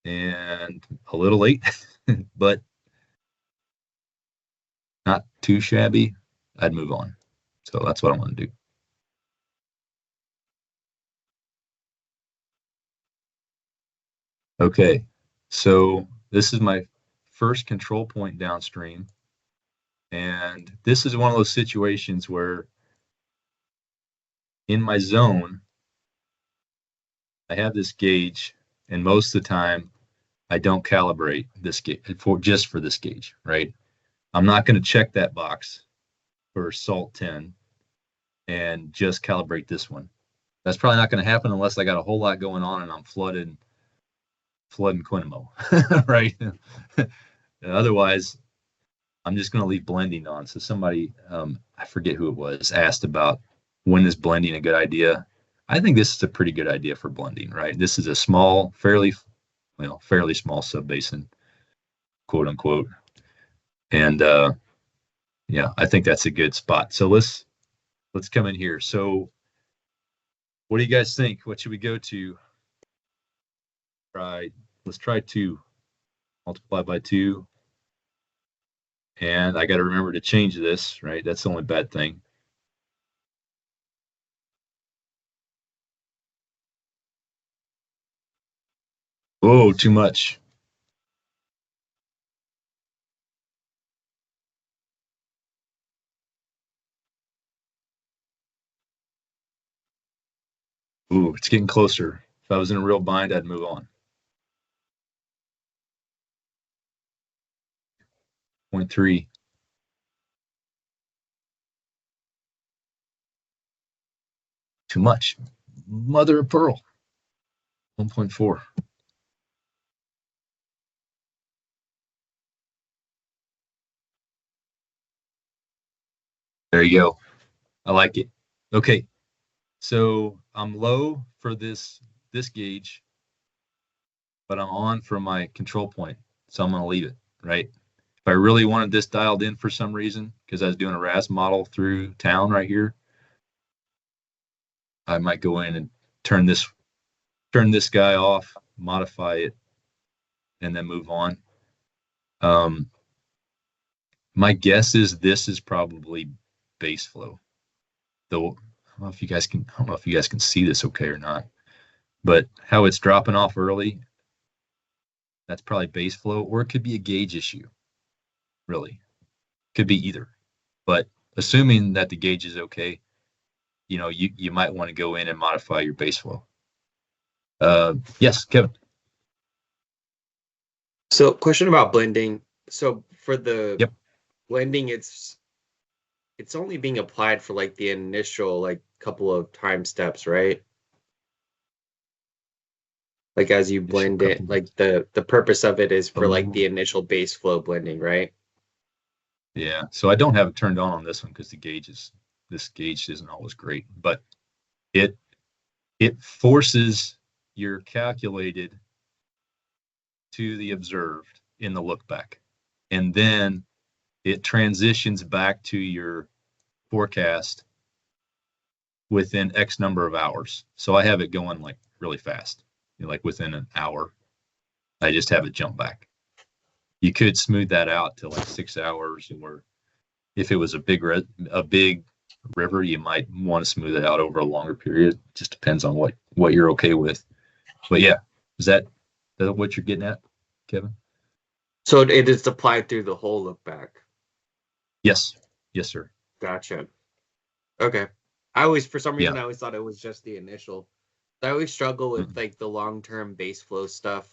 and a little late, but not too shabby. I'd move on. So that's what I want to do. Okay, so this is my first control point downstream. And this is one of those situations where in my zone, I have this gauge, and most of the time I don't calibrate this gauge just for this gauge, right? I'm not going to check that box for salt 10 and just calibrate this one. That's probably not going to happen unless I got a whole lot going on and I'm flooding Quinimo, right? Otherwise, I'm just going to leave blending on. So somebody, I forget who it was, asked about when is blending a good idea. I think this is a pretty good idea for blending, right? This is a small, fairly small sub-basin, quote unquote. And yeah, I think that's a good spot. So let's come in here. So what do you guys think? What should we go to? Let's try 2. Multiply by 2. And I got to remember to change this, right? That's the only bad thing. Oh, too much. Ooh, it's getting closer. I was in a real bind, I'd move on. 0.3. Too much. Mother of pearl. 1.4. There you go. I like it. Okay. So I'm low for this gauge, but I'm on for my control point. So I'm going to leave it, right? If I really wanted this dialed in for some reason, because I was doing a RAS model through town right here, I might go in and turn this guy off, modify it, and then move on. My guess is this is probably base flow. Though I don't know if you guys can see this okay or not, but how it's dropping off early, that's probably base flow, or it could be a gauge issue. Really, could be either. But assuming that the gauge is okay, you might want to go in and modify your base flow. Yes, Kevin. So, question about blending. So for the Yep. blending, it's only being applied for like the initial like couple of time steps, right? Like as you blend it, like the purpose of it is for like the initial base flow blending, right? Yeah. So I don't have it turned on this one because this gauge isn't always great, but it forces your calculated to the observed in the look back, and then it transitions back to your forecast within X number of hours. So I have it going like really fast, like within an hour, I just have it jump back. You could smooth that out to like 6 hours, or if it was a big river, you might want to smooth it out over a longer period. Just depends on what you're okay with. But yeah, is that what you're getting at, Kevin? So it is applied through the whole look back. Yes, sir. Gotcha. Okay. For some reason, I always thought it was just the initial. I always struggle with like the long-term base flow stuff.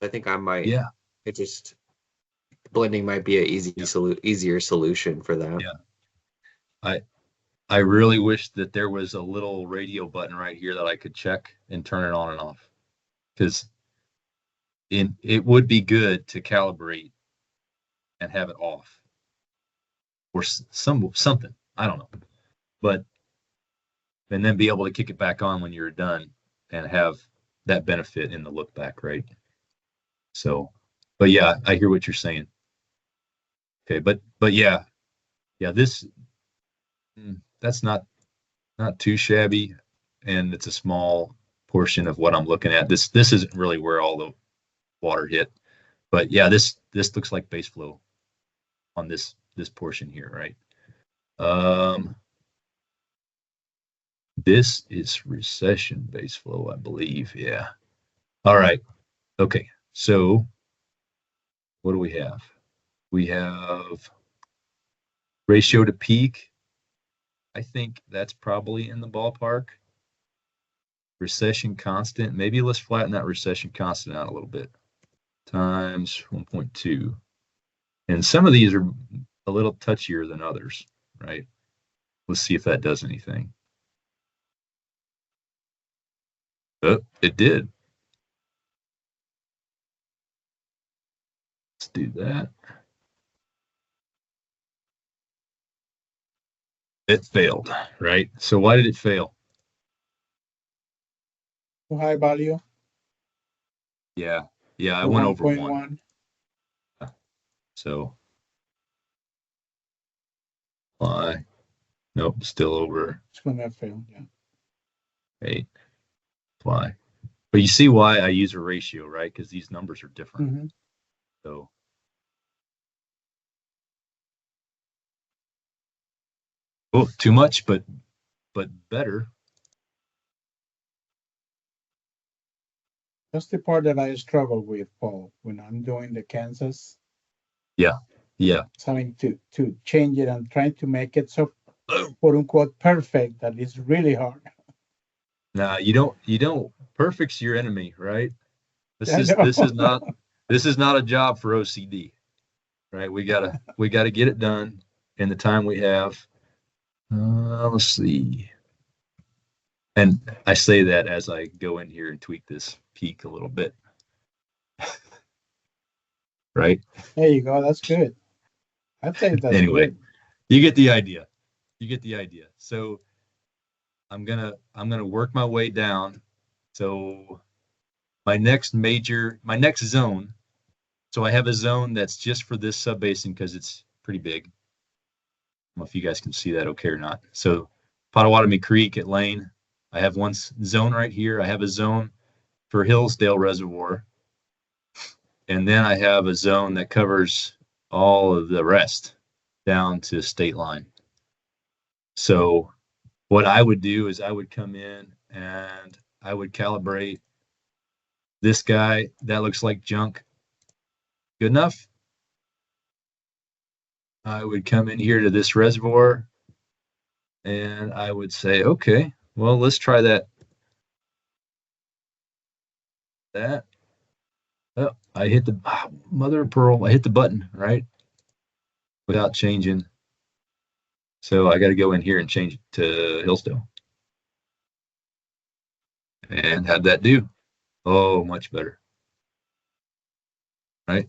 I think I might. Yeah. It just blending might be an easier solution for that. Yeah. I really wish that there was a little radio button right here that I could check and turn it on and off, because it would be good to calibrate and have it off, or something. I don't know, and then be able to kick it back on when you're done and have that benefit in the look back, right? So, but yeah, I hear what you're saying. Okay, but yeah, this that's not too shabby, and it's a small portion of what I'm looking at. This isn't really where all the water hit, but yeah, this looks like base flow on this portion here, right? This is recession base flow, I believe. Yeah. All right. Okay. So what do we have? We have ratio to peak. I think that's probably in the ballpark. Recession constant. Maybe let's flatten that recession constant out a little bit. Times 1.2. And some of these are a little touchier than others, right? Let's see if that does anything. Oh, it did. Let's do that. It failed, right? So why did it fail? Too high value. Yeah, I went over 1. So why? Nope, still over. It's gonna fail, yeah. 8. Why? But you see why I use a ratio, right? Because these numbers are different. Mm-hmm. So too much, but better. That's the part that I struggle with, Paul, when I'm doing the Kansas. Yeah. It's having to change it and trying to make it so quote unquote perfect that it's really hard. Nah, you don't perfect's your enemy, right? This I is know. this is not a job for OCD, right? We gotta get it done in the time we have. Let's see. And I say that as I go in here and tweak this peak a little bit. Right? There you go. That's good. I'd say that's Anyway, good. you get the idea. So I'm gonna work my way down. So my next zone. So I have a zone that's just for this sub-basin because it's pretty big. I don't know if you guys can see that okay or not. So Potawatomi Creek at Lane. I have one zone right here. I have a zone for Hillsdale Reservoir. And then I have a zone that covers all of the rest down to state line. So what I would do is I would come in and I would calibrate this guy. That looks like junk. Good enough. I would come in here to this reservoir and I would say, okay, well, let's try that. Oh, I hit the mother of pearl. I hit the button, right? Without changing. So I got to go in here and change it to Hillsdale. And how'd that do? Oh, much better. Right?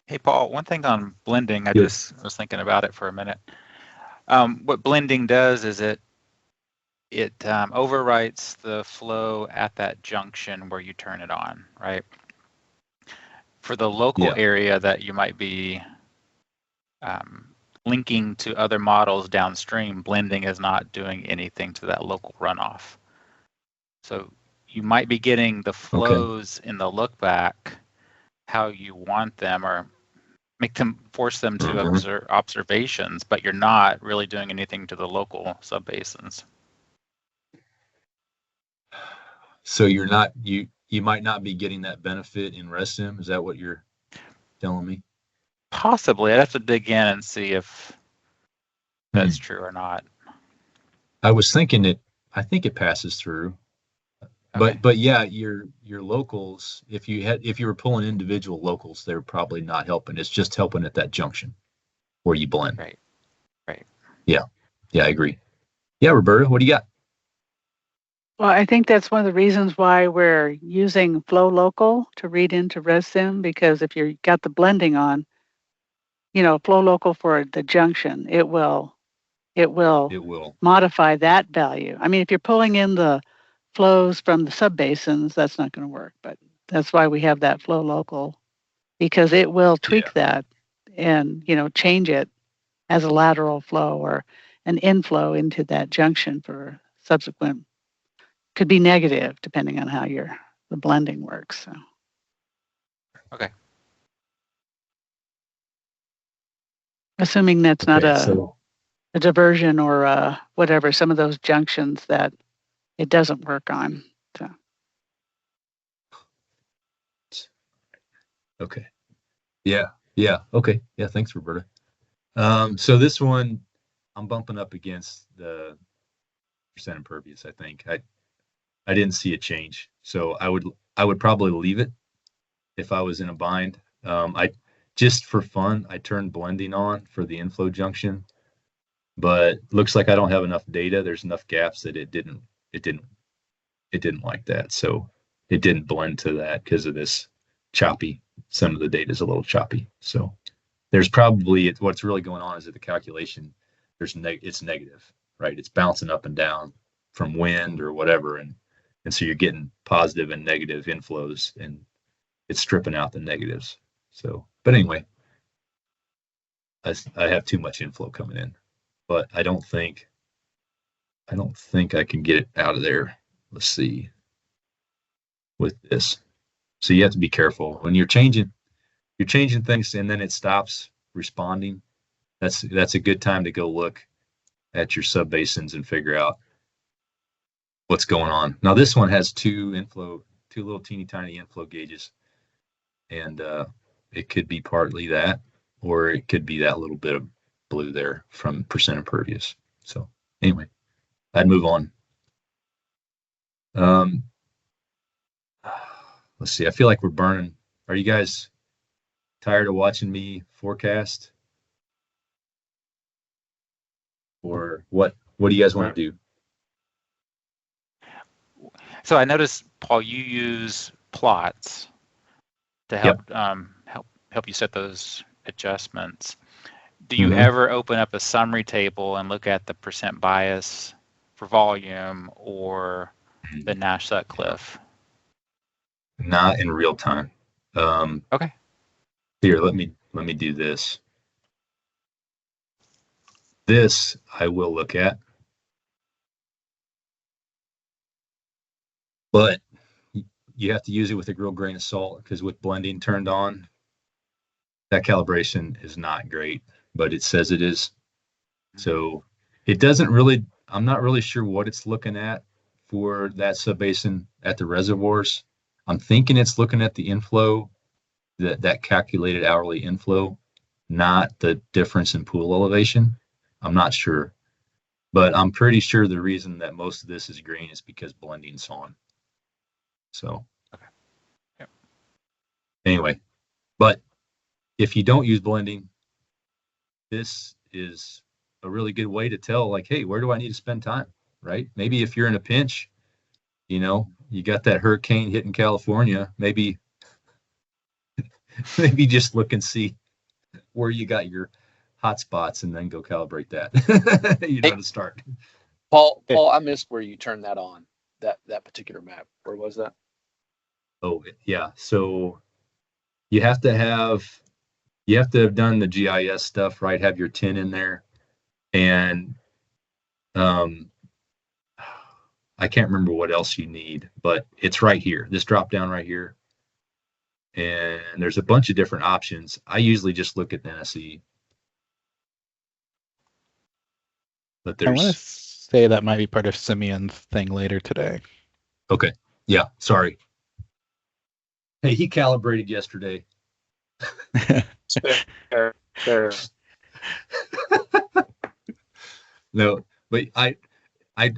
Hey, Paul, one thing on blending, I Good. just was thinking about it for a minute. What blending does is it overwrites the flow at that junction where you turn it on, right? For the local area that you might be linking to other models downstream, blending is not doing anything to that local runoff. So you might be getting the flows in the look back how you want them, or force them to observations, but you're not really doing anything to the local subbasins. So you might not be getting that benefit in ResSim. Is that what you're telling me? Possibly. I'd have to dig in and see if that's true or not. I was thinking I think it passes through. Okay. But yeah, your locals, if you were pulling individual locals, they're probably not helping. It's just helping at that junction where you blend. Right. Yeah, I agree. Yeah, Roberta, what do you got? Well, I think that's one of the reasons why we're using flow local to read into ResSim, because if you've got the blending on, flow local for the junction, it will modify that value. I mean, if you're pulling in the flows from the subbasins, that's not going to work, but that's why we have that flow local, because it will tweak that and change it as a lateral flow or an inflow into that junction for subsequent. Could be negative depending on how the blending works. So. Okay. Assuming that's not a diversion or whatever, some of those junctions that it doesn't work on. So. Okay. Yeah. Okay. Yeah. Thanks, Roberta. So this one, I'm bumping up against the percent impervious. I think I didn't see a change, so I would probably leave it if I was in a bind. I just for fun, I turned blending on for the inflow junction, but looks like I don't have enough data. There's enough gaps that it didn't like that, so it didn't blend to that because of this choppy. Some of the data is a little choppy, so there's probably what's really going on is that the calculation it's negative, right? It's bouncing up and down from wind or whatever, and so you're getting positive and negative inflows, and it's stripping out the negatives. So, but anyway, I have too much inflow coming in, but I don't think I can get it out of there. Let's see with this. So you have to be careful when you're changing things and then it stops responding. That's a good time to go look at your subbasins and figure out what's going on. Now this one has two little teeny tiny inflow gauges, and it could be partly that, or it could be that little bit blue there from percent impervious. So anyway, I'd move on. Let's see. I feel like we're burning. Are you guys tired of watching me forecast? Or what do you guys want to do? So I noticed, Paul, you use plots to help help you set those adjustments. Do you ever open up a summary table and look at the percent bias for volume or the Nash-Sutcliffe? Not in real time. Okay. Here, let me do this. This I will look at, but you have to use it with a real grain of salt, because with blending turned on, that calibration is not great, but it says it is. So it doesn't really, I'm not really sure what it's looking at for that sub-basin at the reservoirs. I'm thinking it's looking at the inflow, that calculated hourly inflow, not the difference in pool elevation. I'm not sure, but I'm pretty sure the reason that most of this is green is because blending's on. So, okay. Yep. Anyway, but if you don't use blending, this is a really good way to tell, like, hey, where do I need to spend time, right? Maybe if you're in a pinch, you know, you got that hurricane hitting California, maybe just look and see where you got your hot spots and then go calibrate that. You know, to start. Paul, I missed where you turned that on, that particular map. Where was that? Oh, yeah. So you have to have done the GIS stuff, right? Have your 10 in there. And I can't remember what else you need, but it's right here. This drop down right here. And there's a bunch of different options. I usually just look at the NSE. But I want to say that might be part of Simeon's thing later today. Okay. Yeah. Sorry. Hey, he calibrated yesterday. Fair. No, but I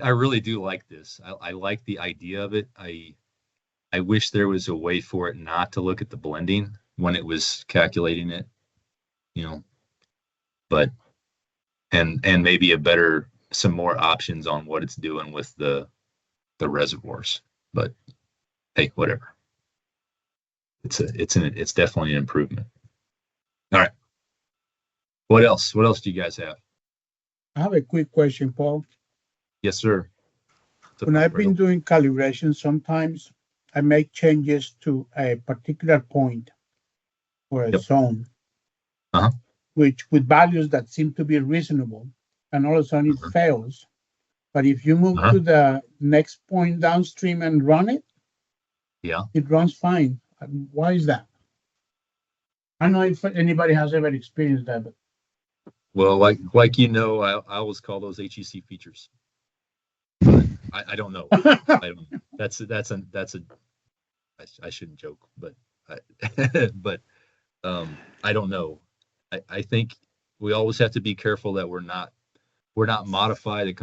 really do like this. I like the idea of it. I wish there was a way for it not to look at the blending when it was calculating it, you know, but and maybe some more options on what it's doing with the reservoirs. But hey, whatever. It's definitely an improvement. All right. What else? What else do you guys have? I have a quick question, Paul. Yes, sir. When I've been doing calibration, sometimes I make changes to a particular point or a zone, which with values that seem to be reasonable, and all of a sudden it fails. But if you move to the next point downstream and run it, it runs fine. Why is that? I don't know if anybody has ever experienced that. But... Well, like you know, I always call those HEC features. But I don't know. I don't know. That's a. I shouldn't joke, but I don't know. I think we always have to be careful that we're not modifying the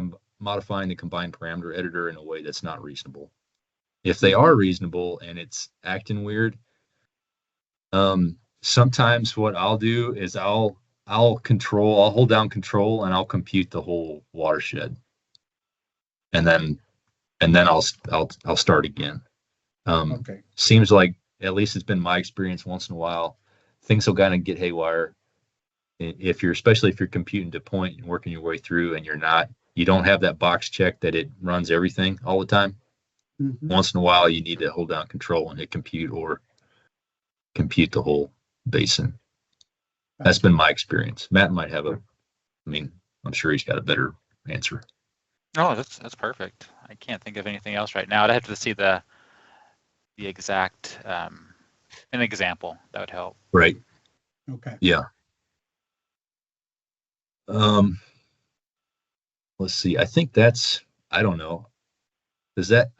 combined parameter editor in a way that's not reasonable. If they are reasonable and it's acting weird, sometimes what I'll do is I'll hold down control and I'll compute the whole watershed, and then I'll start again. Seems like, at least it's been my experience, once in a while things will kind of get haywire especially if you're computing to point and working your way through, and you don't have that box check that it runs everything all the time. Once in a while you need to hold down control and hit compute, or compute the whole basin. That's been my experience. Matt might have I'm sure he's got a better answer. Oh, that's perfect. I can't think of anything else right now. I'd have to see the exact an example that would help. Right. Okay. Yeah. Let's see. I think I don't know.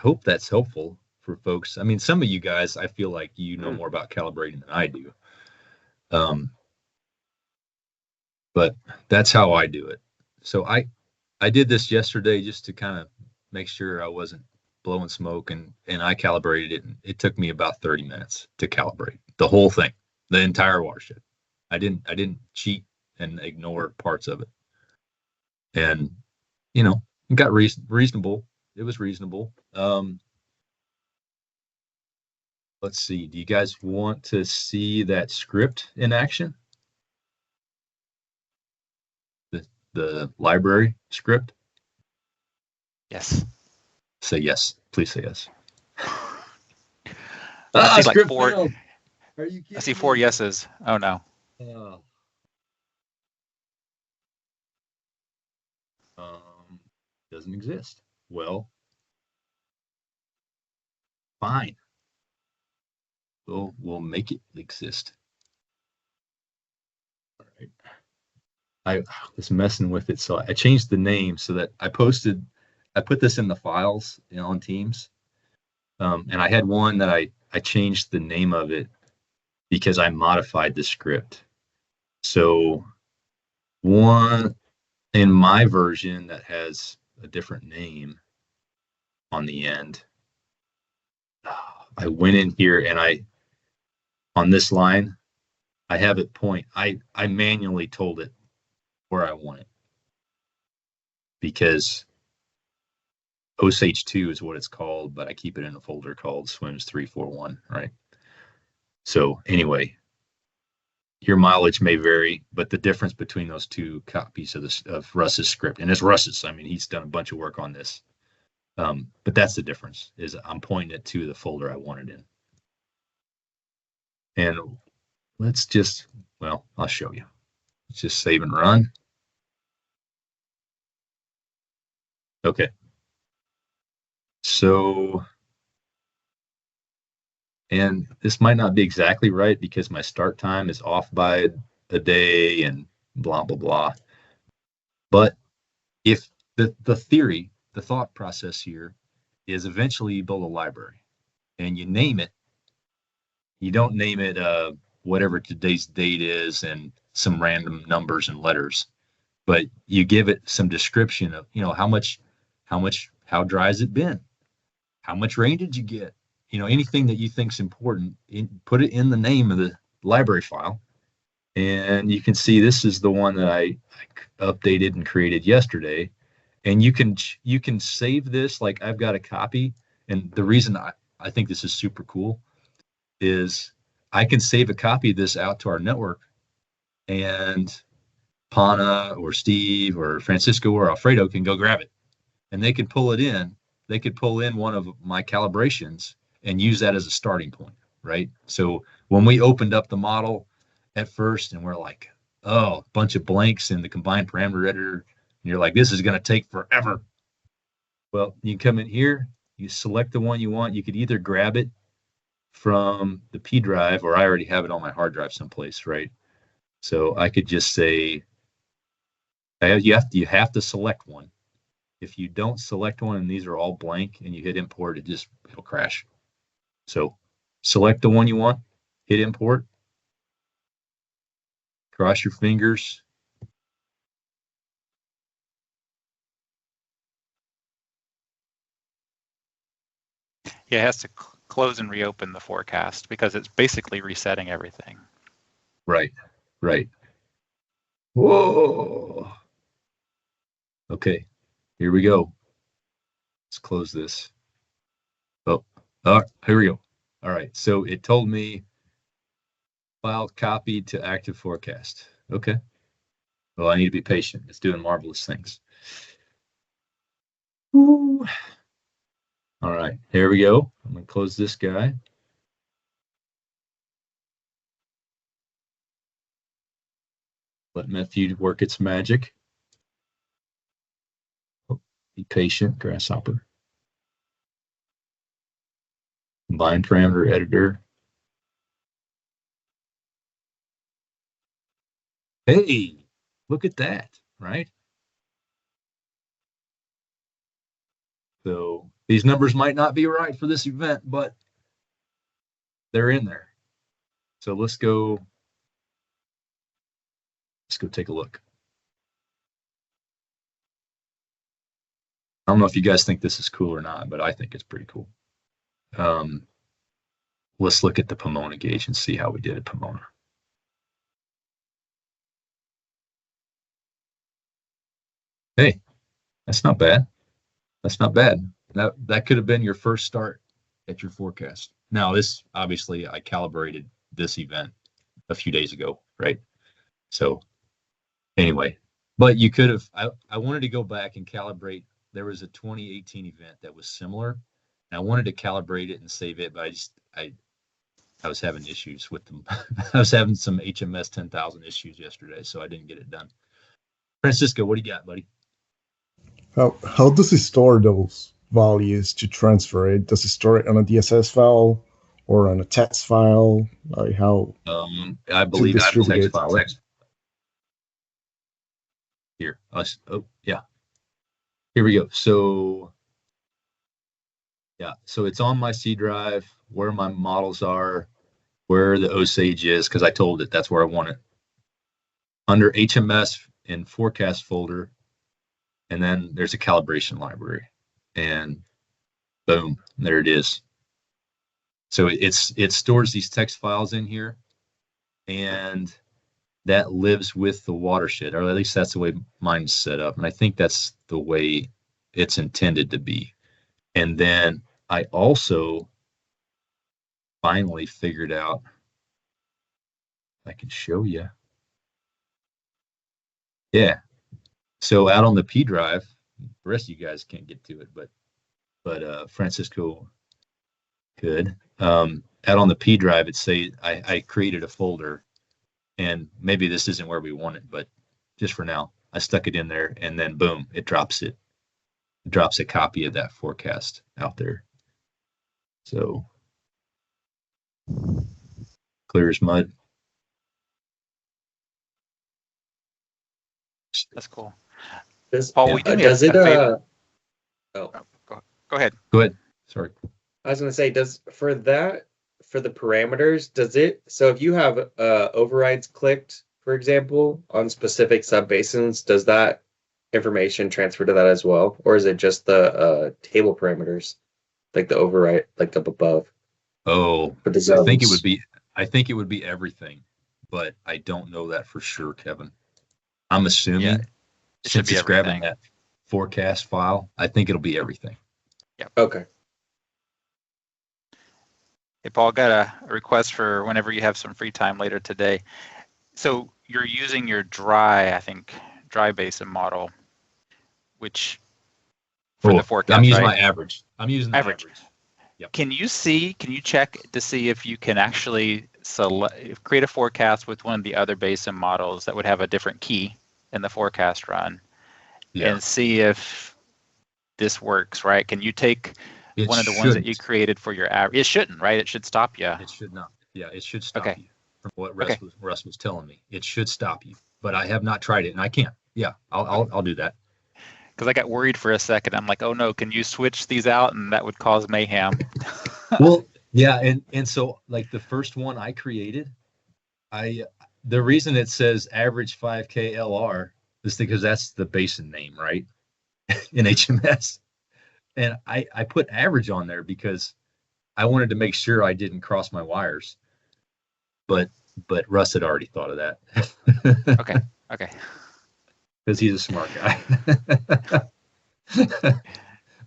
Hope that's helpful for folks. I mean, some of you guys, I feel like you know more about calibrating than I do. But that's how I do it. So I did this yesterday just to kind of make sure I wasn't blowing smoke, and I calibrated it, and it took me about 30 minutes to calibrate the whole thing, the entire watershed. I didn't cheat and ignore parts of it. And you know, it got reasonable. It was reasonable. Let's see. Do you guys want to see that script in action? The library script? Yes. Say yes. Please say yes. I see like script four. failed. Are you kidding I see 4 me? yeses. Oh no. Doesn't exist. Well, fine. We'll make it exist. All right. I was messing with it, so I changed the name so that I put this in the files, you know, on Teams. And I had one that I changed the name of it because I modified the script. So one in my version that has a different name on the end, I went in here and on this line, I have it point. I manually told it where I want it because OSH2 is what it's called, but I keep it in a folder called swims 341, right? So anyway, your mileage may vary, but the difference between those two copies of Russ's script, and it's Russ's, I mean, he's done a bunch of work on this. But that's the difference, is I'm pointing it to the folder I want it in. And let's just, well, I'll show you. Let's just save and run. Okay. So, and this might not be exactly right because my start time is off by a day and blah, blah, blah. But if the theory, the thought process here is eventually you build a library and you name it. You don't name it whatever today's date is and some random numbers and letters, but you give it some description of, you know, how dry has it been? How much rain did you get? You know, anything that you think's important, put it in the name of the library file. And you can see this is the one that I updated and created yesterday. And you can save this. Like I've got a copy. And the reason I think this is super cool is I can save a copy of this out to our network, and Pana or Steve or Francisco or Alfredo can go grab it, and they can pull it in. They could pull in one of my calibrations and use that as a starting point, right? So when we opened up the model at first and we're like, oh, a bunch of blanks in the combined parameter editor, and you're like, this is going to take forever. Well, you come in here, you select the one you want. You could either grab it from the P drive, or I already have it on my hard drive someplace, right? So I could just say, you have to select one. If you don't select one and these are all blank and you hit import, it'll crash. So select the one you want, hit import, cross your fingers. Yeah, it has to close and reopen the forecast because it's basically resetting everything. Right. Whoa. Okay, here we go. Let's close this. Oh, here we go. All right, so it told me file copied to active forecast. Okay. Well, I need to be patient. It's doing marvelous things. Woo. All right, here we go. I'm going to close this guy. Let Matthew work its magic. Oh, be patient, grasshopper. Combined parameter editor. Hey, look at that, right? So these numbers might not be right for this event, but they're in there. So let's go Let's go take a look. I don't know if you guys think this is cool or not, but I think it's pretty cool. Let's look at the Pomona gauge and see how we did at Pomona. Hey, that's not bad. That's not bad. That could have been your first start at your forecast. Now, this, obviously, I calibrated this event a few days ago, right? So anyway, but you could have, I wanted to go back and calibrate. There was a 2018 event that was similar, and I wanted to calibrate it and save it, but I was having issues with them. I was having some HMS 10,000 issues yesterday, so I didn't get it done. Francisco, what do you got, buddy? How does it store those values to transfer it? Does it store it on a DSS file or on a text file? Like how? I believe it's a text file. Here, oh yeah. Here we go. So yeah, so it's on my C drive where my models are, where the Osage is, because I told it that's where I want it. Under HMS in forecast folder, and then there's a calibration library, and boom, there it is. So it stores these text files in here, and that lives with the watershed, or at least that's the way mine's set up, and I think that's the way it's intended to be. And then I also finally figured out, I can show you. Yeah. So out on the P drive, the rest of you guys can't get to it, but Francisco could. Out on the P drive, it say I created a folder, and maybe this isn't where we want it, but just for now, I stuck it in there, and then boom, it drops it. It drops a copy of that forecast out there. So clear as mud. That's cool. Paul, we does it? Oh, go ahead. Go ahead. Sorry. I was going to say, for the parameters, does it? So if you have overrides clicked, for example, on specific subbasins, does that information transfer to that as well, or is it just the table parameters, like the override, like up above? Oh, for the zones? I think it would be everything, but I don't know that for sure, Kevin. I'm assuming since it's grabbing that forecast file, I think it'll be everything. Yeah. Okay. Hey, Paul, got a request for whenever you have some free time later today. So you're using your dry basin model, which for the forecast, I'm using right? my average. I'm using the average. Yep. Can you check to see if you can actually create a forecast with one of the other basin models that would have a different key in the forecast run, and see if this works, right? Can you take one of the ones that you created for your average? It shouldn't, right? It should stop you. It should not. Yeah, it should stop you. From what Russ was telling me, it should stop you. But I have not tried it, and I can't. Yeah, I'll do that. Because I got worried for a second. I'm like, oh no, can you switch these out? And that would cause mayhem. Well, yeah, and so like the first one I created, the reason it says average 5K LR is because that's the basin name, right? In HMS. And I put average on there because I wanted to make sure I didn't cross my wires. But Russ had already thought of that. Okay. Because he's a smart guy.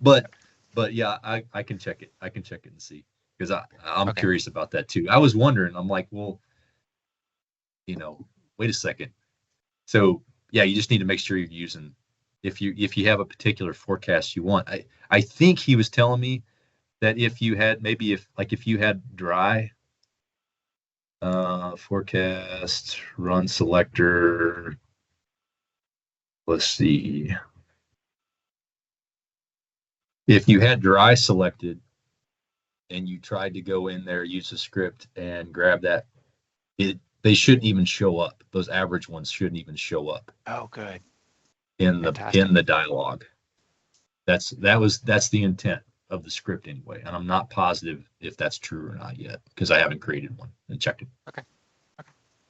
but yeah, I can check it. I can check it and see, because I'm curious about that too. I was wondering. I'm like, well, wait a second. So yeah, you just need to make sure you're using, if you have a particular forecast you want. I think he was telling me that if you had if you had dry forecast run selector, let's see, if you had dry selected and you tried to go in there, use the script and grab that, they shouldn't even show up. Those average ones shouldn't even show up. Oh, good. In the dialogue. That's the intent of the script anyway, and I'm not positive if that's true or not yet, because I haven't created one and checked it. Okay.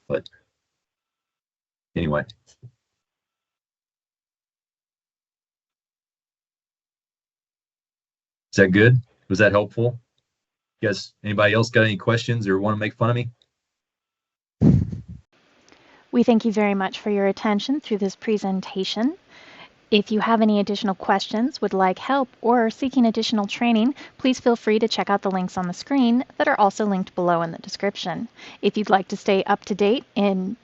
But Anyway. Is that good? Was that helpful? Guys, anybody else got any questions or want to make fun of me? We thank you very much for your attention through this presentation. If you have any additional questions, would like help, or are seeking additional training, please feel free to check out the links on the screen that are also linked below in the description. If you'd like to stay up to date in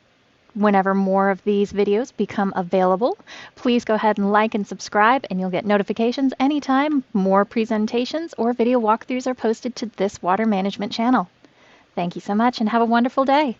whenever more of these videos become available, please go ahead and like and subscribe, and you'll get notifications anytime more presentations or video walkthroughs are posted to this water management channel. Thank you so much and have a wonderful day.